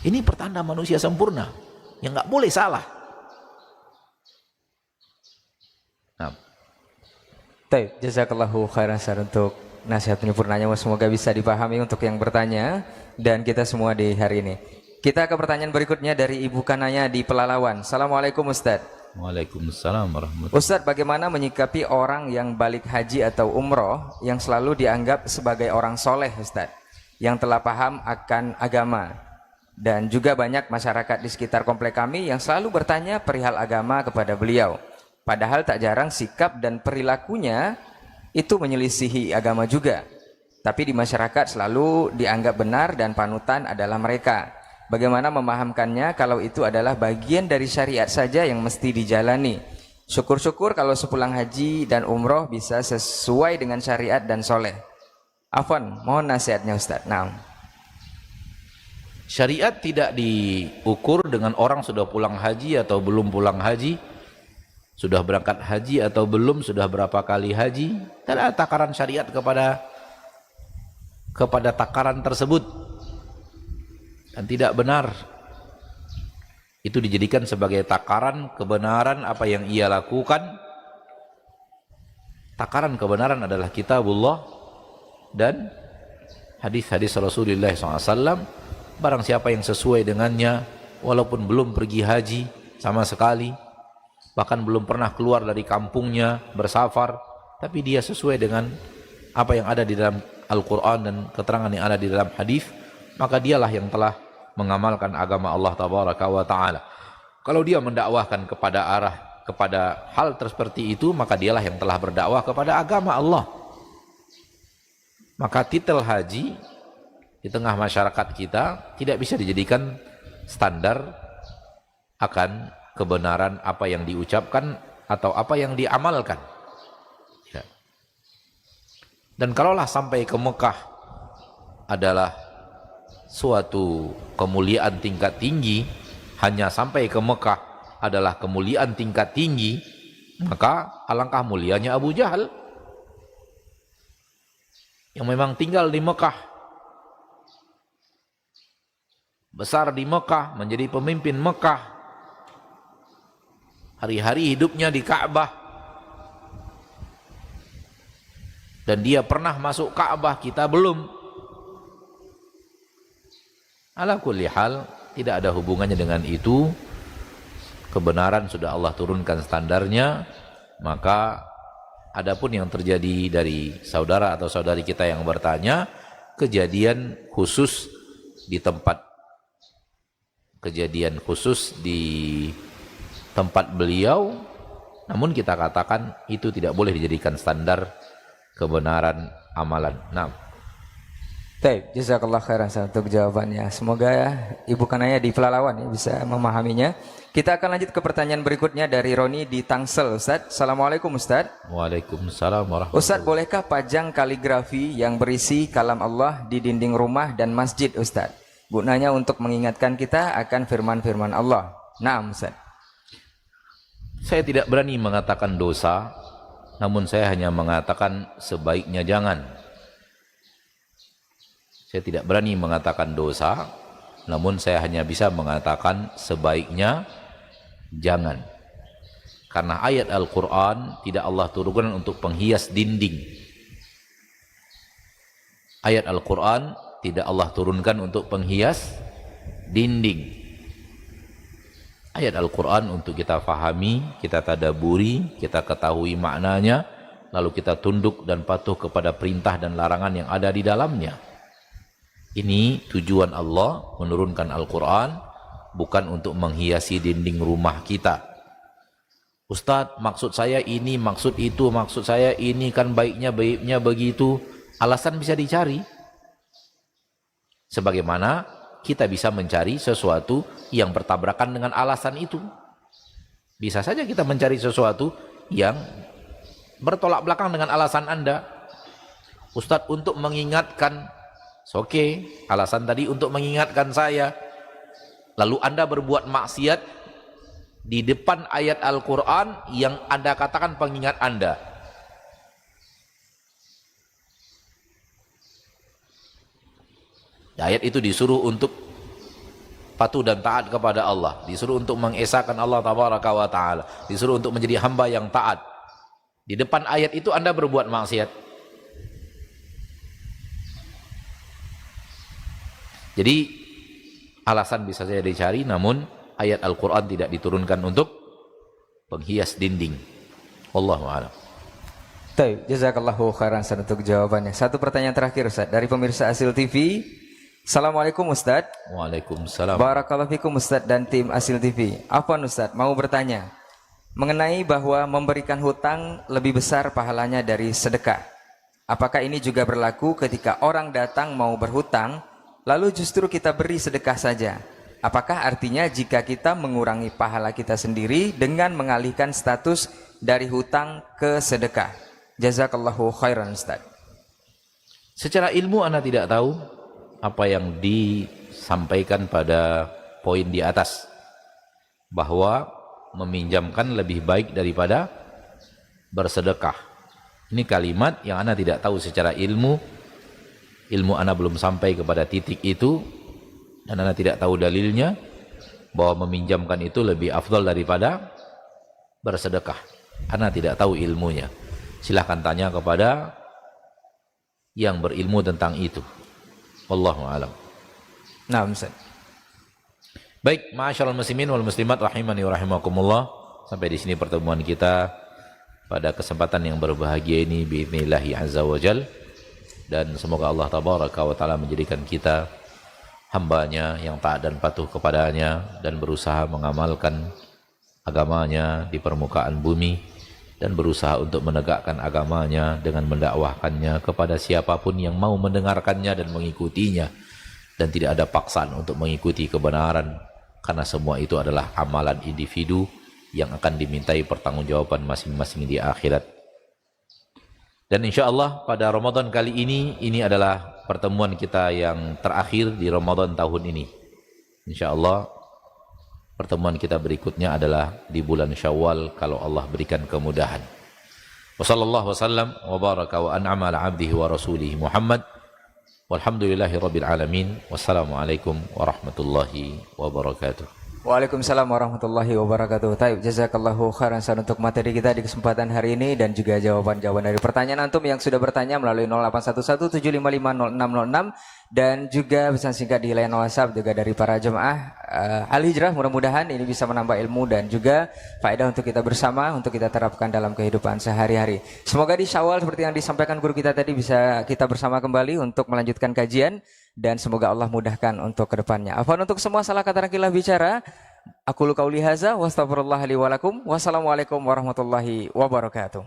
Ini pertanda manusia sempurna yang nggak boleh salah. Nah. Baik, jazakallahu khairan Ustaz untuk nasihat penyempurnanya, semoga bisa dipahami untuk yang bertanya dan kita semua di hari ini. Kita ke pertanyaan berikutnya dari Ibu Kanaya di Pelalawan. Assalamualaikum Ustaz. Waalaikumsalam warahmatullahi wabarakatuh. Ustaz, bagaimana menyikapi orang yang balik haji atau umroh yang selalu dianggap sebagai orang soleh Ustaz, yang telah paham akan agama? Dan juga banyak masyarakat di sekitar komplek kami yang selalu bertanya perihal agama kepada beliau. Padahal tak jarang sikap dan perilakunya itu menyelisihi agama juga. Tapi di masyarakat selalu dianggap benar dan panutan adalah mereka. Bagaimana memahamkannya kalau itu adalah bagian dari syariat saja yang mesti dijalani? Syukur-syukur kalau sepulang haji dan umroh bisa sesuai dengan syariat dan soleh. Afwan, mohon nasihatnya Ustaz. Nah. Syariat tidak diukur dengan orang sudah pulang haji atau belum pulang haji, sudah berangkat haji atau belum, sudah berapa kali haji. Tidak ada takaran syariat kepada takaran tersebut, dan tidak benar. Itu dijadikan sebagai takaran kebenaran apa yang ia lakukan. Takaran kebenaran adalah kitabullah dan hadis-hadis Rasulullah SAW. Barang siapa yang sesuai dengannya, walaupun belum pergi haji sama sekali, bahkan belum pernah keluar dari kampungnya bersafar, tapi dia sesuai dengan apa yang ada di dalam Al-Quran dan keterangan yang ada di dalam hadis, maka dialah yang telah mengamalkan agama Allah Tabaraka wa Ta'ala. Kalau dia mendakwahkan kepada hal seperti itu, maka dialah yang telah berdakwah kepada agama Allah. Maka titel haji di tengah masyarakat kita tidak bisa dijadikan standar akan kebenaran apa yang diucapkan atau apa yang diamalkan. Ya. Dan kalaulah sampai ke Mekah adalah suatu kemuliaan tingkat tinggi, hanya sampai ke Mekah adalah kemuliaan tingkat tinggi, Maka alangkah mulianya Abu Jahal yang memang tinggal di Mekah, besar di Mekah, menjadi pemimpin Mekah, hari-hari hidupnya di Ka'bah, dan dia pernah masuk Ka'bah, kita belum. Ala kulli hal, tidak ada hubungannya dengan itu. Kebenaran sudah Allah turunkan standarnya. Maka adapun yang terjadi dari saudara atau saudari kita yang bertanya, kejadian khusus di tempat beliau, namun kita katakan itu tidak boleh dijadikan standar kebenaran amalan. Nah, Baik, jazakallah khairan untuk jawabannya. Semoga ya Ibu Kanaya di Pelalawan ya, bisa memahaminya. Kita akan lanjut ke pertanyaan berikutnya dari Roni di Tangsel, Ustaz. Assalamualaikum Ustaz. Waalaikumsalam warahmatullahi Ustaz, bolehkah pajang kaligrafi yang berisi kalam Allah di dinding rumah dan masjid, Ustaz? Gunanya untuk mengingatkan kita akan firman-firman Allah. Naam, Ustaz. Saya tidak berani mengatakan dosa, namun saya hanya mengatakan sebaiknya jangan. Saya tidak berani mengatakan dosa, namun saya hanya bisa mengatakan sebaiknya jangan. Karena ayat Al-Quran tidak Allah turunkan untuk penghias dinding. Ayat Al-Quran tidak Allah turunkan untuk penghias dinding. Ayat Al-Quran untuk kita fahami, kita tadaburi, kita ketahui maknanya, lalu kita tunduk dan patuh kepada perintah dan larangan yang ada di dalamnya. Ini tujuan Allah menurunkan Al-Quran, bukan untuk menghiasi dinding rumah kita. Ustadz, maksud saya ini, maksud itu, maksud saya ini, kan baiknya begitu. Alasan bisa dicari. Sebagaimana kita bisa mencari sesuatu yang bertabrakan dengan alasan itu. Bisa saja kita mencari sesuatu yang bertolak belakang dengan alasan Anda. Ustadz, untuk mengingatkan, oke, alasan tadi untuk mengingatkan saya. Lalu Anda berbuat maksiat di depan ayat Al-Quran yang Anda katakan pengingat Anda. Ayat itu disuruh untuk patuh dan taat kepada Allah, disuruh untuk mengesahkan Allah Tabaraka wa Ta'ala, disuruh untuk menjadi hamba yang taat. Di depan ayat itu Anda berbuat maksiat. Jadi alasan bisa saja dicari, namun ayat Al-Quran tidak diturunkan untuk penghias dinding. Wallahu a'lam. Baik, jazakallahu khairan Ustaz untuk jawabannya. Satu pertanyaan terakhir Ustaz dari pemirsa Asil TV. Assalamualaikum Ustaz. Waalaikumsalam. Barakallahu fikum Ustaz dan tim Asil TV. Afwan Ustaz, mau bertanya mengenai bahwa memberikan hutang lebih besar pahalanya dari sedekah. Apakah ini juga berlaku ketika orang datang mau berhutang, lalu justru kita beri sedekah saja? Apakah artinya jika kita mengurangi pahala kita sendiri dengan mengalihkan status dari hutang ke sedekah? Jazakallahu khairan Ustaz. Secara ilmu Anda tidak tahu apa yang disampaikan pada poin di atas, bahwa meminjamkan lebih baik daripada bersedekah. Ini kalimat yang Anda tidak tahu secara ilmu Anda belum sampai kepada titik itu, dan Anda tidak tahu dalilnya bahwa meminjamkan itu lebih afdal daripada bersedekah. Anda tidak tahu ilmunya. Silahkan tanya kepada yang berilmu tentang itu. Wallahu a'lam. Nah, Ustaz. Baik, ma'asyiral muslimin wal muslimat rahimani wa rahimakumullah. Sampai di sini pertemuan kita pada kesempatan yang berbahagia ini bi'idznillah azza wa jal. Dan semoga Allah Tabaraka wa Ta'ala menjadikan kita hambanya yang taat dan patuh kepadanya dan berusaha mengamalkan agamanya di permukaan bumi, dan berusaha untuk menegakkan agamanya dengan mendakwahkannya kepada siapapun yang mau mendengarkannya dan mengikutinya, dan tidak ada paksaan untuk mengikuti kebenaran, karena semua itu adalah amalan individu yang akan dimintai pertanggungjawaban masing-masing di akhirat. Dan insya Allah pada Ramadan kali ini adalah pertemuan kita yang terakhir di Ramadan tahun ini. Insya Allah Pertemuan kita berikutnya adalah di bulan Syawal kalau Allah berikan kemudahan. Wassallallahu wasallam wa baraka wa an'ama ala abdihi wa rasulihi Muhammad. Walhamdulillahi rabbil alamin. Wassalamualaikum warahmatullahi wabarakatuh. Waalaikumsalam warahmatullahi wabarakatuh. Taib, jazakallahu khairan untuk materi kita di kesempatan hari ini dan juga jawaban-jawaban dari pertanyaan antum yang sudah bertanya melalui 0811-755-0606 dan juga pesan singkat di line WhatsApp juga dari para jemaah Al-Hijrah. Mudah-mudahan ini bisa menambah ilmu dan juga faedah untuk kita bersama, untuk kita terapkan dalam kehidupan sehari-hari. Semoga di Syawal seperti yang disampaikan guru kita tadi bisa kita bersama kembali untuk melanjutkan kajian. Dan semoga Allah mudahkan untuk kedepannya. Afwan untuk semua salah kata rakilah bicara. Aku qauli hadza wa astaghfirullah li wa lakum. Wassalamualaikum warahmatullahi wabarakatuh.